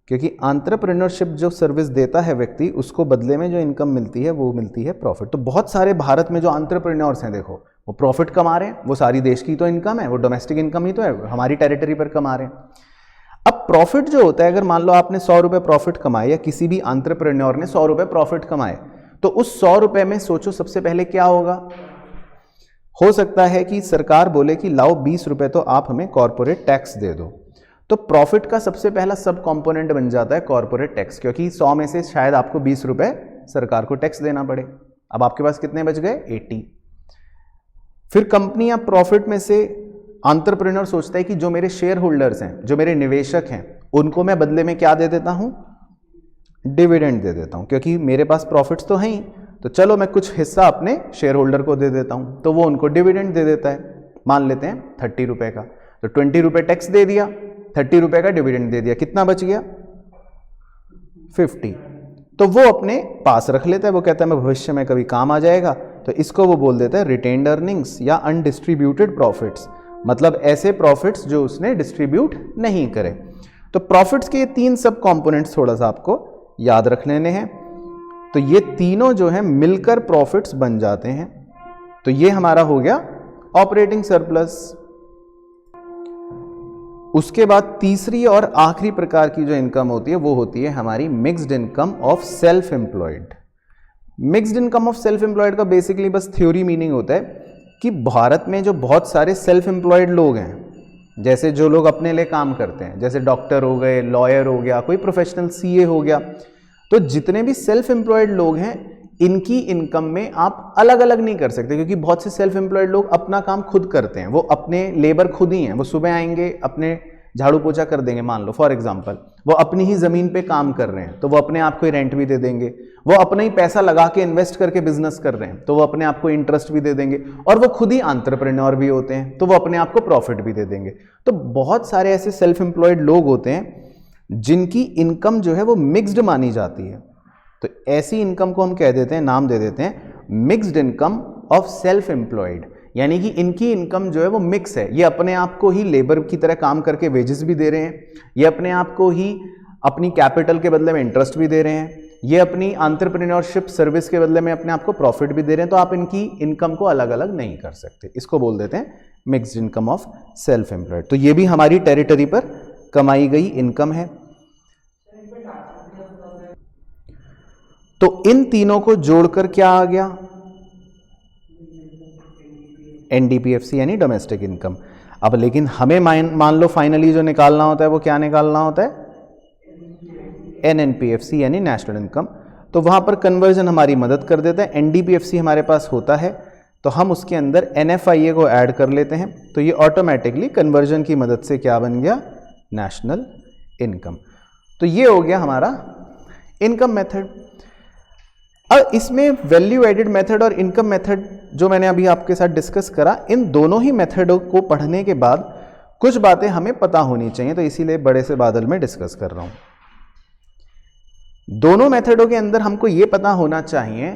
क्योंकि एंटरप्रेन्योरशिप जो सर्विस देता है व्यक्ति, उसको बदले में जो इनकम मिलती है वो मिलती है प्रॉफिट। तो बहुत सारे भारत में जो एंटरप्रेन्योर्स हैं, देखो वो प्रॉफिट कमा रहे हैं, वो सारी देश की तो इनकम है, वो डोमेस्टिक इनकम ही तो है, हमारी टेरिटरी पर कमा रहे हैं। अब प्रॉफिट जो होता है, अगर मान लो आपने 100 रुपए प्रॉफिट कमाए या किसी भी एंटरप्रेन्योर ने 100 रुपए प्रॉफिट कमाए, तो उस 100 रुपए में सोचो सबसे पहले क्या होगा। हो सकता है कि सरकार बोले कि लाओ 20 रुपए तो आप हमें कॉर्पोरेट टैक्स दे दो। तो प्रॉफिट का सबसे पहला सब कंपोनेंट बन जाता है कॉर्पोरेट टैक्स, क्योंकि 100 में से शायद आपको 20 रुपए सरकार को टैक्स देना पड़े। अब आपके पास कितने बच गए? 80। फिर कंपनी या प्रॉफिट में से एंटरप्रेन्योर सोचता है कि जो मेरे शेयर होल्डर्स हैं, जो मेरे निवेशक हैं, उनको मैं बदले में क्या दे देता हूं? डिविडेंड दे देता हूं, क्योंकि मेरे पास प्रॉफिट्स तो हैं ही, तो चलो मैं कुछ हिस्सा अपने शेयर होल्डर को दे देता हूं। तो वो उनको डिविडेंड दे देता है, मान लेते हैं 30 रुपए का। तो 20 रुपए टैक्स दे दिया, 30 रुपए का डिविडेंड दे दिया, कितना बच गया? 50। तो वो अपने पास रख लेता है, वो कहता है मैं भविष्य में कभी काम आ जाएगा, तो इसको वो बोल देता है रिटेन्ड अर्निंग्स या अनडिस्ट्रीब्यूटेड प्रॉफिट्स, मतलब ऐसे प्रॉफिट्स जो उसने डिस्ट्रीब्यूट नहीं करे। तो प्रॉफिट्स के ये 3 सब कंपोनेंट्स थोड़ा सा आपको याद रख लेने हैं। तो ये तीनों जो है मिलकर प्रॉफिट्स बन जाते हैं। तो ये हमारा हो गया ऑपरेटिंग सरप्लस। उसके बाद तीसरी और आखिरी प्रकार की जो इनकम होती है वो होती है हमारी mixed income of self employed. Mixed income of self employed का बेसिकली बस थ्योरी मीनिंग होता है कि भारत में जो बहुत सारे सेल्फ एम्प्लॉयड लोग हैं, जैसे जो लोग अपने लिए काम करते हैं, जैसे डॉक्टर हो गए, लॉयर हो गया, कोई प्रोफेशनल सीए हो गया, तो जितने भी सेल्फ एम्प्लॉयड लोग हैं इनकी इनकम में आप अलग अलग नहीं कर सकते, क्योंकि बहुत से सेल्फ एम्प्लॉयड लोग अपना काम खुद करते हैं, वो अपने लेबर खुद ही हैं। वो सुबह आएंगे, अपने झाड़ू पोछा कर देंगे, मान लो फॉर एग्जांपल, वो अपनी ही जमीन पे काम कर रहे हैं, तो वो अपने आप को ही रेंट भी दे देंगे। वो अपना ही पैसा लगा के इन्वेस्ट करके बिजनेस कर रहे हैं, तो वो अपने आप को इंटरेस्ट भी दे देंगे। और वो खुद ही एंटरप्रेन्योर भी होते हैं, तो वो अपने आप को प्रॉफिट भी दे देंगे। तो बहुत सारे ऐसे सेल्फ एम्प्लॉयड लोग होते हैं जिनकी इनकम जो है वो मिक्स्ड मानी जाती है। तो ऐसी इनकम को हम कह देते हैं, नाम दे देते हैं mixed income of self employed, यानी कि इनकी इनकम जो है वो मिक्स है। ये अपने आप को ही लेबर की तरह काम करके वेजेस भी दे रहे हैं, ये अपने आप को ही अपनी कैपिटल के बदले में इंटरेस्ट भी दे रहे हैं, ये अपनी एंटरप्रेन्योरशिप सर्विस के बदले में अपने आप को प्रॉफिट भी दे रहे हैं। तो आप इनकी इनकम को अलग अलग नहीं कर सकते, इसको बोल देते हैं mixed income of self employed. तो ये भी हमारी टेरिटरी पर कमाई गई इनकम है। तो इन तीनों को जोड़कर क्या आ गया? एनडीपीएफसी यानी डोमेस्टिक इनकम। अब लेकिन हमें मान लो फाइनली जो निकालना होता है वो क्या निकालना होता है? एनएनपीएफसी यानी नेशनल इनकम। तो वहां पर कन्वर्जन हमारी मदद कर देता है। एनडीपीएफसी हमारे पास होता है तो हम उसके अंदर एनएफआईए को ऐड कर लेते हैं, तो ये ऑटोमेटिकली कन्वर्जन की मदद से क्या बन गया? National income. तो ये हो गया हमारा इनकम मेथड। अब इसमें वैल्यू एडेड मेथड और इनकम मेथड जो मैंने अभी आपके साथ डिस्कस करा, इन दोनों ही मेथडों को पढ़ने के बाद कुछ बातें हमें पता होनी चाहिए, तो इसीलिए बड़े से बादल में डिस्कस कर रहा हूं। दोनों मेथडों के अंदर हमको यह पता होना चाहिए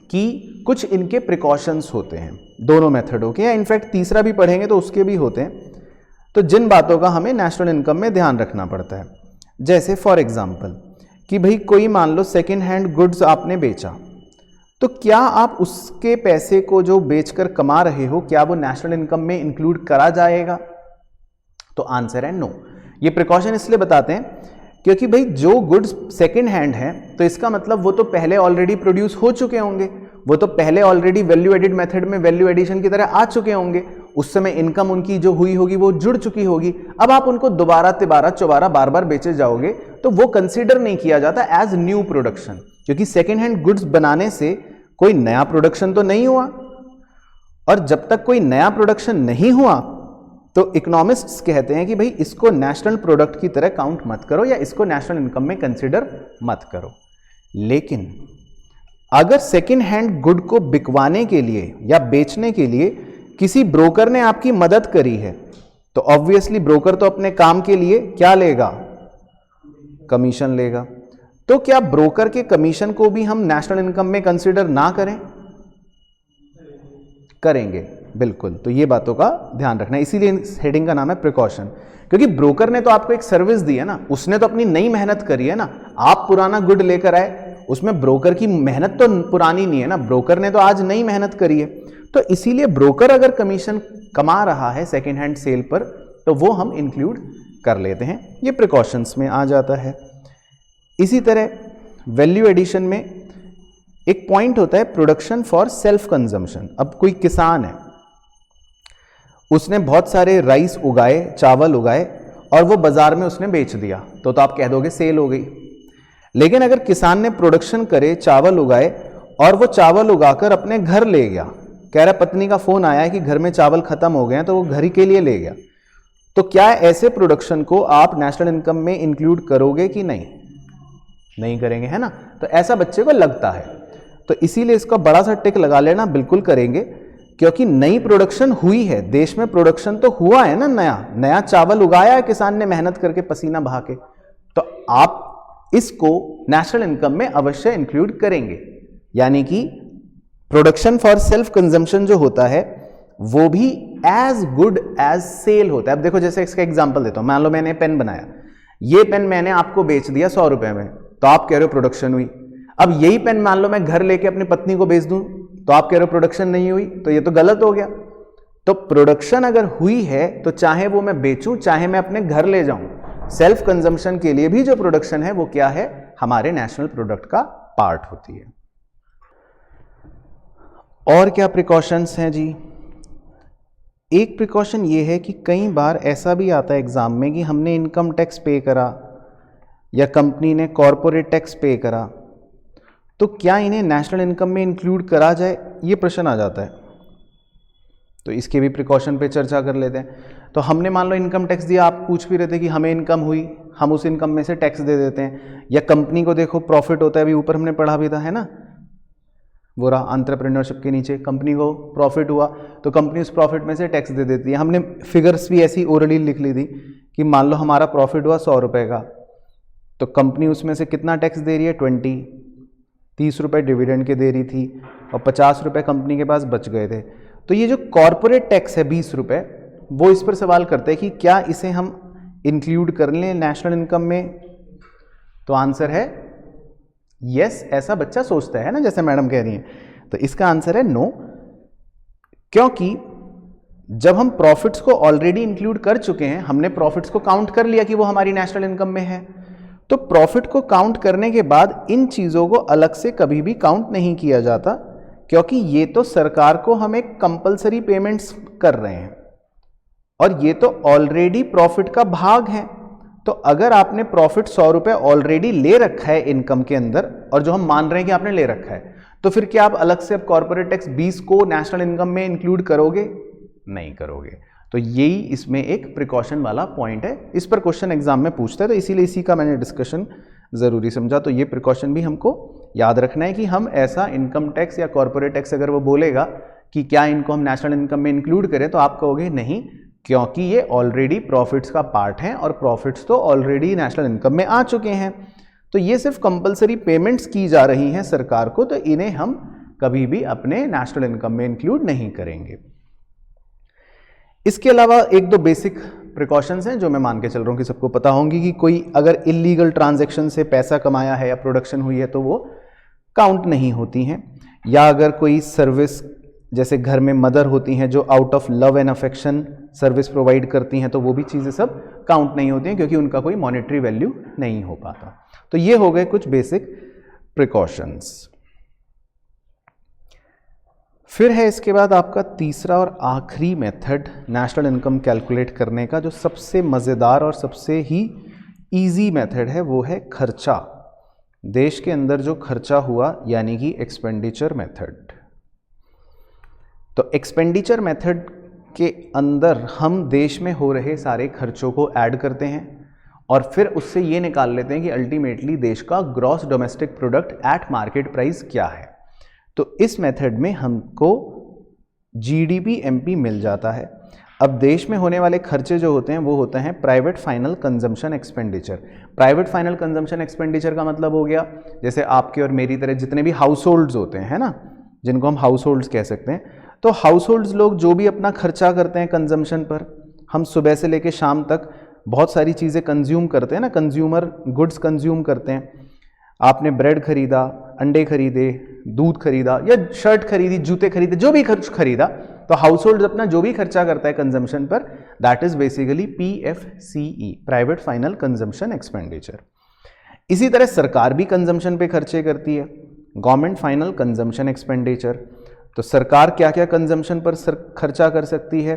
कि कुछ इनके प्रिकॉशंस होते हैं दोनों मेथडों के, या इनफैक्ट तीसरा भी पढ़ेंगे तो उसके भी होते हैं। तो जिन बातों का हमें नेशनल इनकम में ध्यान रखना पड़ता है, जैसे फॉर एग्जांपल कि भाई कोई मान लो सेकेंड हैंड गुड्स आपने बेचा, तो क्या आप उसके पैसे को जो बेचकर कमा रहे हो क्या वो नेशनल इनकम में इंक्लूड करा जाएगा? तो आंसर है नो। ये प्रिकॉशन इसलिए बताते हैं क्योंकि भाई जो गुड्स सेकेंड हैंड है तो इसका मतलब वो तो पहले ऑलरेडी प्रोड्यूस हो चुके होंगे, वो तो पहले ऑलरेडी वैल्यू एडिड मेथड में वैल्यू एडिशन की तरह आ चुके होंगे, उस समय इनकम उनकी जो हुई होगी वो जुड़ चुकी होगी। अब आप उनको दोबारा तिबारा चौबारा बार बार बेचे जाओगे तो वो कंसीडर नहीं किया जाता एज न्यू प्रोडक्शन, क्योंकि सेकेंड हैंड गुड्स बनाने से कोई नया प्रोडक्शन तो नहीं हुआ, और जब तक कोई नया प्रोडक्शन नहीं हुआ तो इकोनॉमिस्ट्स कहते हैं कि भाई इसको नेशनल प्रोडक्ट की तरह काउंट मत करो या इसको नेशनल इनकम में कंसीडर मत करो। लेकिन अगर सेकेंड हैंड गुड को बिकवाने के लिए या बेचने के लिए किसी ब्रोकर ने आपकी मदद करी है तो ऑब्वियसली ब्रोकर तो अपने काम के लिए क्या लेगा? कमीशन लेगा। तो क्या ब्रोकर के कमीशन को भी हम नेशनल इनकम में कंसीडर ना करें? करेंगे, बिल्कुल। तो ये बातों का ध्यान रखना है, इसीलिए इस हेडिंग का नाम है प्रिकॉशन, क्योंकि ब्रोकर ने तो आपको एक सर्विस दी है ना, उसने तो अपनी नई मेहनत करी है ना। आप पुराना गुड लेकर आए, उसमें ब्रोकर की मेहनत तो पुरानी नहीं है ना, ब्रोकर ने तो आज नई मेहनत करी है। तो इसीलिए ब्रोकर अगर कमीशन कमा रहा है सेकेंड हैंड सेल पर तो वो हम इंक्लूड कर लेते हैं, ये प्रिकॉशंस में आ जाता है। इसी तरह वैल्यू एडिशन में एक पॉइंट होता है प्रोडक्शन फॉर सेल्फ कंजम्पशन। अब कोई किसान है, उसने बहुत सारे राइस उगाए, चावल उगाए और वो बाजार में उसने बेच दिया तो आप कह दोगे सेल हो गई। लेकिन अगर किसान ने प्रोडक्शन करे, चावल उगाए और वो चावल उगाकर अपने घर ले गया, कह रहा पत्नी का फोन आया है कि घर में चावल खत्म हो गए हैं तो वो घर ही के लिए ले गया, तो क्या ऐसे प्रोडक्शन को आप नेशनल इनकम में इंक्लूड करोगे कि नहीं? नहीं करेंगे, है ना। तो ऐसा बच्चे को लगता है, तो इसीलिए इसका बड़ा सा टिक लगा लेना, बिल्कुल करेंगे, क्योंकि नई प्रोडक्शन हुई है, देश में प्रोडक्शन तो हुआ है ना, नया चावल उगाया है किसान ने मेहनत करके पसीना बहा के, तो आप इसको नेशनल इनकम में अवश्य इंक्लूड करेंगे। यानी कि प्रोडक्शन फॉर सेल्फ कंजम्पशन जो होता है वो भी एज गुड एज सेल होता है। अब देखो, जैसे इसका एग्जांपल देता हूं, मान लो मैंने पेन बनाया, ये पेन मैंने आपको बेच दिया 100 रुपए में, तो आप कह रहे हो प्रोडक्शन हुई। अब यही पेन मान लो मैं घर लेके अपनी पत्नी को बेच दूं तो आप कह रहे हो प्रोडक्शन नहीं हुई, तो ये तो गलत हो गया। तो प्रोडक्शन अगर हुई है तो चाहे वो मैं बेचूं चाहे मैं अपने घर ले जाऊं, सेल्फ कंजम्पशन के लिए भी जो प्रोडक्शन है वो क्या है? हमारे नेशनल प्रोडक्ट का पार्ट होती है। और क्या प्रिकॉशंस हैं जी? एक प्रिकॉशन ये है कि कई बार ऐसा भी आता है एग्जाम में कि हमने इनकम टैक्स पे करा या कंपनी ने कॉरपोरेट टैक्स पे करा, तो क्या इन्हें नेशनल इनकम में इंक्लूड करा जाए? ये प्रश्न आ जाता है। तो इसके भी प्रिकॉशन पे चर्चा कर लेते हैं। तो हमने मान लो इनकम टैक्स दिया, आप पूछ भी रहे थे कि हमें इनकम हुई, हम उस इनकम में से टैक्स दे देते हैं। या कंपनी को देखो प्रॉफिट होता है, अभी ऊपर हमने पढ़ा भी था, है ना, वो रहा एंटरप्रेन्योरशिप के नीचे, कंपनी को प्रॉफिट हुआ तो कंपनी उस प्रॉफिट में से टैक्स दे देती है। हमने फिगर्स भी ऐसी ओरली लिख ली थी कि मान लो हमारा प्रॉफिट हुआ 100 रुपये का, तो कंपनी उसमें से कितना टैक्स दे रही है? 30 रुपये डिविडेंड के दे रही थी और 50 रुपये कंपनी के पास बच गए थे। तो ये जो कॉरपोरेट टैक्स है 20 रुपये, वो इस पर सवाल करते हैं कि क्या इसे हम इंक्लूड कर लें नेशनल इनकम में? तो आंसर है यस, ऐसा बच्चा सोचता है ना, जैसे मैडम कह रही हैं। तो इसका आंसर है नो, क्योंकि जब हम प्रॉफिट्स को ऑलरेडी इंक्लूड कर चुके हैं, हमने प्रॉफिट्स को काउंट कर लिया कि वो हमारी नेशनल इनकम में है, तो प्रॉफिट को काउंट करने के बाद इन चीज़ों को अलग से कभी भी काउंट नहीं किया जाता, क्योंकि ये तो सरकार को हम एक कंपलसरी पेमेंट्स कर रहे हैं और ये तो ऑलरेडी प्रॉफिट का भाग है। तो अगर आपने प्रॉफिट 100 रुपये ऑलरेडी ले रखा है इनकम के अंदर, और जो हम मान रहे हैं कि आपने ले रखा है, तो फिर क्या आप अलग से अब कॉर्पोरेट टैक्स 20 को नेशनल इनकम में इंक्लूड करोगे? नहीं करोगे। तो यही इसमें एक प्रिकॉशन वाला पॉइंट है, इस पर क्वेश्चन एग्जाम में पूछता है, तो इसीलिए इसी का मैंने डिस्कशन ज़रूरी समझा। तो ये प्रिकॉशन भी हमको याद रखना है कि हम ऐसा इनकम टैक्स या कॉर्पोरेट टैक्स अगर वो बोलेगा कि क्या इनको हम नेशनल इनकम में इंक्लूड करें, तो आप कहोगे नहीं, क्योंकि ये ऑलरेडी प्रॉफिट्स का पार्ट है और प्रॉफिट्स तो ऑलरेडी नेशनल इनकम में आ चुके हैं। तो ये सिर्फ कंपलसरी पेमेंट्स की जा रही हैं सरकार को, तो इन्हें हम कभी भी अपने नेशनल इनकम में इंक्लूड नहीं करेंगे। इसके अलावा एक दो बेसिक प्रिकॉशंस हैं जो मैं मान के चल रहा हूं कि सबको पता होंगी कि कोई अगर इलीगल ट्रांजैक्शन से पैसा कमाया है या प्रोडक्शन हुई है तो वो काउंट नहीं होती हैं, या अगर कोई सर्विस जैसे घर में मदर होती हैं जो out of love and affection service provide करती हैं तो वो भी चीज़ें सब काउंट नहीं होती हैं क्योंकि उनका कोई मॉनेटरी वैल्यू नहीं हो पाता। तो ये हो गए कुछ बेसिक प्रिकॉशंस। फिर है इसके बाद आपका तीसरा और आखिरी मेथड नेशनल इनकम कैलकुलेट करने का, जो सबसे मज़ेदार और सबसे ही इजी मेथड है, वो है खर्चा। देश के अंदर जो खर्चा हुआ यानी कि एक्सपेंडिचर मेथड। तो एक्सपेंडिचर मेथड के अंदर हम देश में हो रहे सारे खर्चों को ऐड करते हैं और फिर उससे ये निकाल लेते हैं कि अल्टीमेटली देश का gross domestic product at market price क्या है। तो इस मेथड में हमको जीडीपी एमपी मिल जाता है। अब देश में होने वाले खर्चे जो होते हैं वो होते हैं private final consumption expenditure. Private final consumption expenditure का मतलब हो गया जैसे आपके और मेरी तरह जितने भी हाउस होल्ड्स होते हैं, है ना, जिनको हम हाउस होल्ड्स कह सकते हैं। तो हाउस होल्ड्स लोग जो भी अपना खर्चा करते हैं कंजम्पशन पर, हम सुबह से लेकर शाम तक बहुत सारी चीज़ें कंज्यूम करते हैं ना, कंज्यूमर गुड्स कंज्यूम करते हैं। आपने ब्रेड खरीदा, अंडे खरीदे, दूध खरीदा या शर्ट खरीदी, जूते खरीदे, जो भी खर्च खरीदा, तो हाउस होल्ड अपना जो भी खर्चा करता है कंजम्पशन पर, that is basically PFCE, private final consumption expenditure. इसी तरह सरकार भी कंजम्पशन पे खर्चे करती है, गवर्नमेंट फाइनल कंजम्पशन एक्सपेंडिचर। तो सरकार क्या क्या कंजम्पशन पर खर्चा कर सकती है?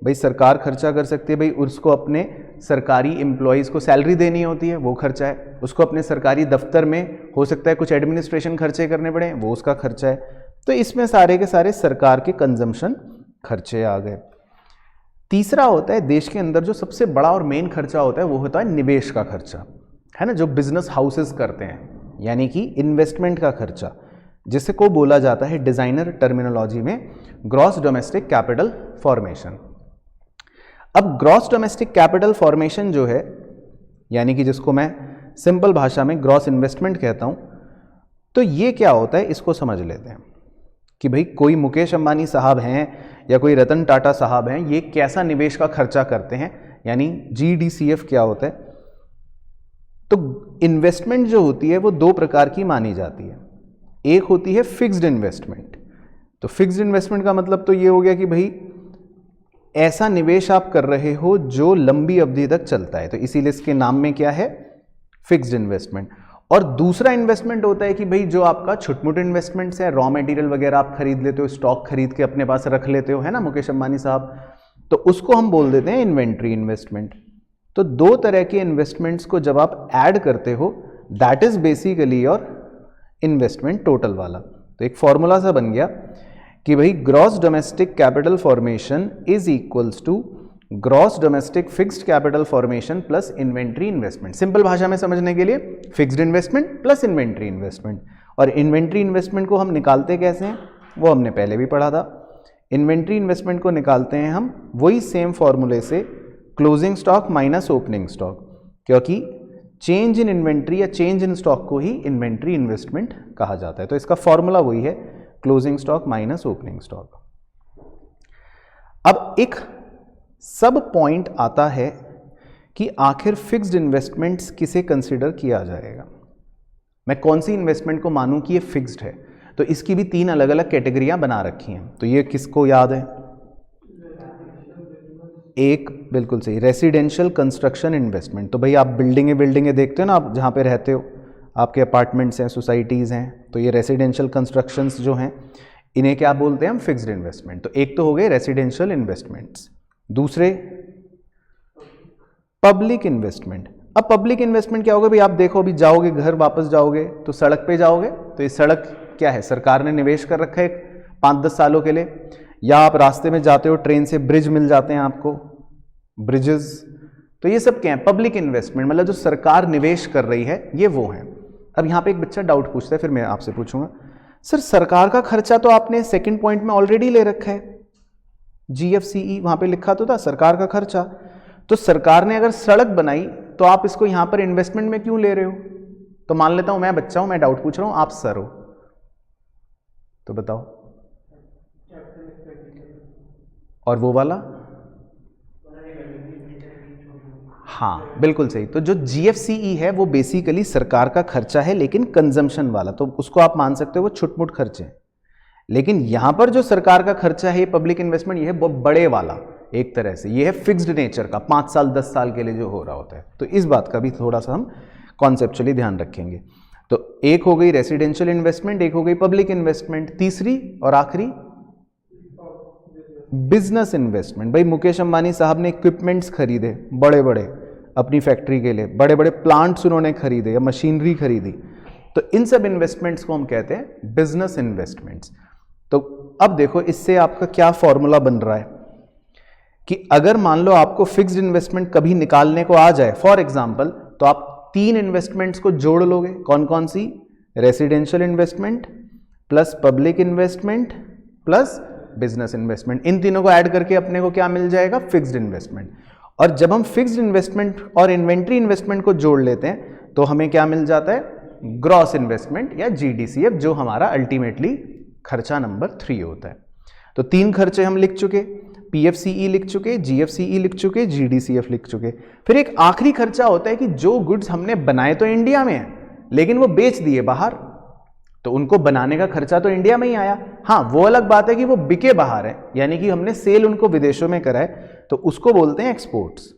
भाई सरकार खर्चा कर सकती है, भाई उसको अपने सरकारी एम्प्लॉयज़ को सैलरी देनी होती है, वो खर्चा है। उसको अपने सरकारी दफ्तर में हो सकता है कुछ एडमिनिस्ट्रेशन खर्चे करने पड़े, वो उसका खर्चा है। तो इसमें सारे के सारे सरकार के कंजम्पशन खर्चे आ गए। तीसरा होता है देश के अंदर जो सबसे बड़ा और मेन खर्चा होता है वो होता है निवेश का खर्चा, है ना, जो बिजनेस हाउसेस करते हैं, यानी कि इन्वेस्टमेंट का खर्चा, जिसे को बोला जाता है डिजाइनर टर्मिनोलॉजी में ग्रॉस डोमेस्टिक कैपिटल फॉर्मेशन। अब ग्रॉस डोमेस्टिक कैपिटल फॉर्मेशन जो है, यानी कि जिसको मैं सिंपल भाषा में ग्रॉस इन्वेस्टमेंट कहता हूं, तो ये क्या होता है इसको समझ लेते हैं कि भाई कोई मुकेश अंबानी साहब हैं या कोई रतन टाटा साहब हैं, ये कैसा निवेश का खर्चा करते हैं, यानी GDCF क्या होता है। तो इन्वेस्टमेंट जो होती है वो दो प्रकार की मानी जाती है। एक होती है फिक्स्ड इन्वेस्टमेंट। तो फिक्स्ड इन्वेस्टमेंट का मतलब तो ये हो गया कि भाई ऐसा निवेश आप कर रहे हो जो लंबी अवधि तक चलता है, तो इसीलिए इसके नाम में क्या है, फिक्स्ड इन्वेस्टमेंट। और दूसरा इन्वेस्टमेंट होता है कि भाई जो आपका छोटे-मोटे इन्वेस्टमेंट्स है, रॉ मटेरियल वगैरह आप खरीद लेते हो, स्टॉक खरीद के अपने पास रख लेते हो, है ना, मुकेश अंबानी साहब, तो उसको हम बोल देते हैं इन्वेंट्री इन्वेस्टमेंट। तो दो तरह के इन्वेस्टमेंट्स को जब आप ऐड करते हो, that is basically your investment total वाला। तो एक फॉर्मूला सा बन गया कि भाई gross domestic capital formation is equals to gross domestic fixed capital formation plus inventory investment. Simple भाषा में समझने के लिए fixed investment plus inventory investment. और इन्वेंट्री इन्वेस्टमेंट को हम निकालते कैसे हैं वो हमने पहले भी पढ़ा था। इन्वेंट्री इन्वेस्टमेंट को निकालते हैं हम वही सेम फॉर्मूले से, closing stock minus opening stock, क्योंकि चेंज इन इन्वेंट्री या चेंज इन स्टॉक को ही इन्वेंट्री इन्वेस्टमेंट कहा जाता है। तो इसका फॉर्मूला वही है, closing stock minus opening stock. अब एक सब पॉइंट आता है कि आखिर फिक्स्ड इन्वेस्टमेंट्स किसे कंसिडर किया जाएगा, मैं कौन सी इन्वेस्टमेंट को मानूं कि ये फिक्स्ड है। तो इसकी भी तीन अलग अलग कैटेगरियां बना रखी हैं। तो ये किसको याद है? एक बिल्कुल सही, रेसिडेंशियल कंस्ट्रक्शन इन्वेस्टमेंट। तो भाई आप बिल्डिंगें देखते हो ना, आप जहाँ पे रहते हो, आपके अपार्टमेंट्स हैं, सोसाइटीज़ हैं, तो ये रेसिडेंशियल कंस्ट्रक्शंस जो हैं इन्हें क्या बोलते हैं हम? Fixed investment. तो एक तो हो गए रेसिडेंशियल इन्वेस्टमेंट्स, दूसरे पब्लिक इन्वेस्टमेंट। अब पब्लिक इन्वेस्टमेंट क्या होगा? भाई आप देखो, अभी जाओगे घर, वापस जाओगे तो सड़क पे जाओगे, तो ये सड़क क्या है? सरकार ने निवेश कर रखा है 5-10 सालों के लिए। या आप रास्ते में जाते हो, ट्रेन से ब्रिज मिल जाते हैं आपको, ब्रिजेस, तो ये सब क्या है? पब्लिक इन्वेस्टमेंट, मतलब जो सरकार निवेश कर रही है ये वो है। अब यहाँ पे एक बच्चा डाउट पूछता है, फिर मैं आपसे पूछूंगा, सर सरकार का खर्चा तो आपने सेकंड पॉइंट में ऑलरेडी ले रखा है, GFCE वहां पे लिखा तो था सरकार का खर्चा। तो सरकार ने अगर सड़क बनाई तो आप इसको यहां पर इन्वेस्टमेंट में क्यों ले रहे हो? तो मान लेता हूं मैं बच्चा हूं, मैं डाउट पूछ रहा हूं, आप सर हो, तो बताओ। और वो वाला? हाँ बिल्कुल सही। तो जो GFCE है वो बेसिकली सरकार का खर्चा है, लेकिन कंजम्पशन वाला, तो उसको आप मान सकते हो वो छुटमुट खर्चे हैं। लेकिन यहां पर जो सरकार का खर्चा है, पब्लिक इन्वेस्टमेंट, ये है बहुत बड़े वाला एक तरह से, ये है फिक्स्ड नेचर का, 5 साल 10 साल के लिए जो हो रहा होता है। तो इस बात का भी थोड़ा सा हम कॉन्सेप्चुअली ध्यान रखेंगे। तो एक हो गई रेसिडेंशियल इन्वेस्टमेंट, एक हो गई पब्लिक इन्वेस्टमेंट, तीसरी और आखिरी बिजनेस इन्वेस्टमेंट। भाई मुकेश अंबानी साहब ने इक्विपमेंट्स खरीदे बड़े बड़े अपनी फैक्ट्री के लिए, बड़े बड़े प्लांट्स उन्होंने खरीदे या मशीनरी खरीदी, तो इन सब इन्वेस्टमेंट्स को हम कहते हैं बिजनेस इन्वेस्टमेंट्स। तो अब देखो इससे आपका क्या फॉर्मूला बन रहा है कि अगर मान लो आपको फिक्स्ड इन्वेस्टमेंट कभी निकालने को आ जाए फॉर एग्जांपल, तो आप 3 इन्वेस्टमेंट्स को जोड़ लोगे। कौन कौन सी? Residential investment plus public investment plus business investment, इन तीनों को ऐड करके अपने को क्या मिल जाएगा? Fixed investment. और जब हम फिक्स्ड इन्वेस्टमेंट और इन्वेंट्री इन्वेस्टमेंट को जोड़ लेते हैं तो हमें क्या मिल जाता है? ग्रॉस इन्वेस्टमेंट या GDCF, जो हमारा अल्टीमेटली खर्चा नंबर 3 होता है। तो 3 खर्चे हम लिख चुके, PFCE लिख चुके, GFCE लिख चुके, GDCF लिख चुके। फिर एक आखिरी खर्चा होता है कि जो गुड्स हमने बनाए तो इंडिया में हैं लेकिन वो बेच दिए बाहर, तो उनको बनाने का खर्चा तो इंडिया में ही आया। हाँ वो अलग बात है कि वो बिके बाहर है, यानी कि हमने सेल उनको विदेशों में करा है, तो उसको बोलते हैं एक्सपोर्ट्स।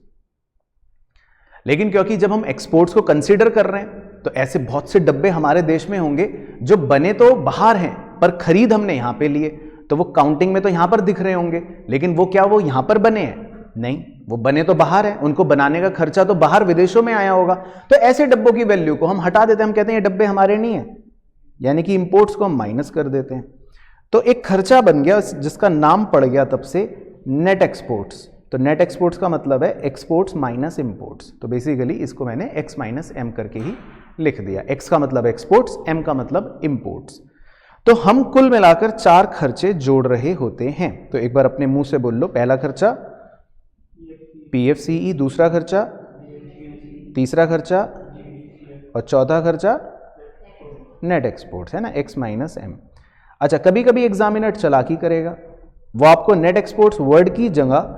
लेकिन क्योंकि जब हम एक्सपोर्ट्स को कंसीडर कर रहे हैं तो ऐसे बहुत से डब्बे हमारे देश में होंगे जो बने तो बाहर हैं पर खरीद हमने यहां पे लिए, तो वो काउंटिंग में तो यहां पर दिख रहे होंगे, लेकिन वो क्या वो यहां पर बने हैं? नहीं, वो बने तो बाहर है, उनको बनाने का खर्चा तो बाहर विदेशों में आया होगा। तो ऐसे डब्बों की वैल्यू को हम हटा देते हैं, हम कहते हैं ये डब्बे हमारे नहीं है, यानी कि इंपोर्ट्स को हम माइनस कर देते हैं। तो एक खर्चा बन गया जिसका नाम पड़ गया तब से नेट एक्सपोर्ट्स। तो नेट एक्सपोर्ट्स का मतलब है एक्सपोर्ट्स माइनस इंपोर्ट्स। तो बेसिकली इसको मैंने x माइनस m करके ही लिख दिया। x का मतलब एक्सपोर्ट्स, m का मतलब इंपोर्ट्स। तो हम कुल मिलाकर 4 खर्चे जोड़ रहे होते हैं। तो एक बार अपने मुंह से बोल लो, पहला खर्चा PFCE, दूसरा खर्चा, तीसरा खर्चा और चौथा खर्चा नेट एक्सपोर्ट्स, है ना, x माइनस m। अच्छा, कभी कभी एग्जामिनर चालाकी करेगा, वो आपको नेट एक्सपोर्ट्स वर्ड की जगह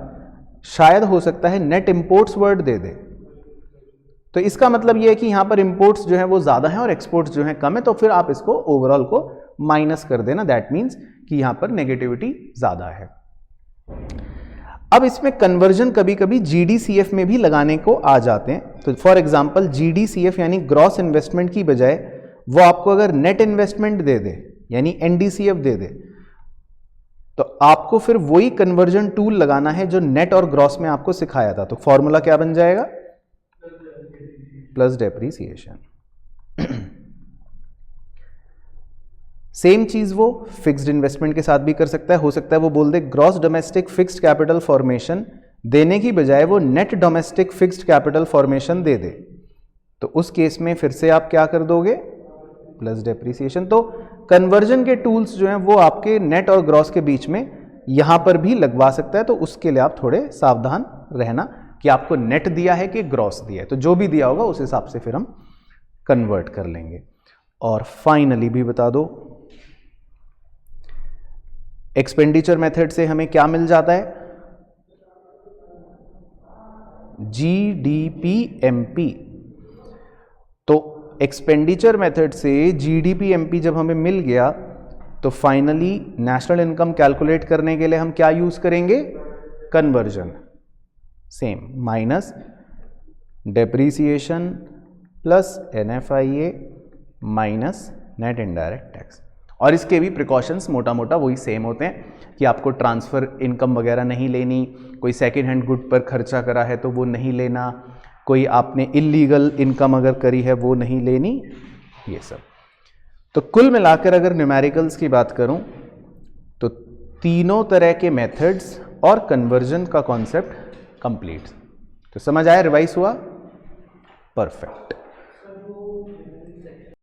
शायद हो सकता है नेट इंपोर्ट्स वर्ड दे दे। तो इसका मतलब ये है कि यहां पर इंपोर्ट्स जो है वो ज्यादा है और एक्सपोर्ट्स जो है कम है, तो फिर आप इसको ओवरऑल को माइनस कर देना। दैट मीन्स कि यहां पर नेगेटिविटी ज्यादा है। अब इसमें कन्वर्जन कभी कभी GDCF में भी लगाने को आ जाते हैं। तो फॉर एग्जांपल GDCF यानी ग्रॉस इन्वेस्टमेंट की बजाय वो आपको अगर नेट इन्वेस्टमेंट दे दे यानी NDCF दे दे, तो आपको फिर वही कन्वर्जन टूल लगाना है जो नेट और ग्रॉस में आपको सिखाया था। तो फॉर्मूला क्या बन जाएगा? Plus depreciation. सेम चीज वो फिक्स्ड इन्वेस्टमेंट के साथ भी कर सकता है। हो सकता है वो बोल दे gross domestic fixed capital formation देने की बजाय वो net domestic fixed capital formation दे दे, तो उस केस में फिर से आप क्या कर दोगे? Plus depreciation. तो कन्वर्जन के टूल्स जो हैं वो आपके नेट और ग्रॉस के बीच में यहां पर भी लगवा सकता है, तो उसके लिए आप थोड़े सावधान रहना कि आपको नेट दिया है कि ग्रॉस दिया है। तो जो भी दिया होगा उस हिसाब से फिर हम कन्वर्ट कर लेंगे। और फाइनली भी बता दो, एक्सपेंडिचर मेथड से हमें क्या मिल जाता है? GDP-MP। तो एक्सपेंडिचर मेथड से GDP-MP जब हमें मिल गया तो फाइनली नेशनल इनकम कैलकुलेट करने के लिए हम क्या यूज करेंगे? Conversion. Same, minus depreciation plus NFIA minus net indirect tax. और इसके भी प्रिकॉशंस मोटा मोटा वही सेम होते हैं कि आपको ट्रांसफर इनकम वगैरह नहीं लेनी, कोई सेकेंड हैंड गुड पर खर्चा करा है तो वो नहीं लेना, कोई आपने इलीगल इनकम अगर करी है वो नहीं लेनी, ये सब। तो कुल मिलाकर अगर न्यूमेरिकल्स की बात करूं तो तीनों तरह के मेथड्स और कन्वर्जन का कॉन्सेप्ट कंप्लीट। तो समझ आया? रिवाइज हुआ? परफेक्ट।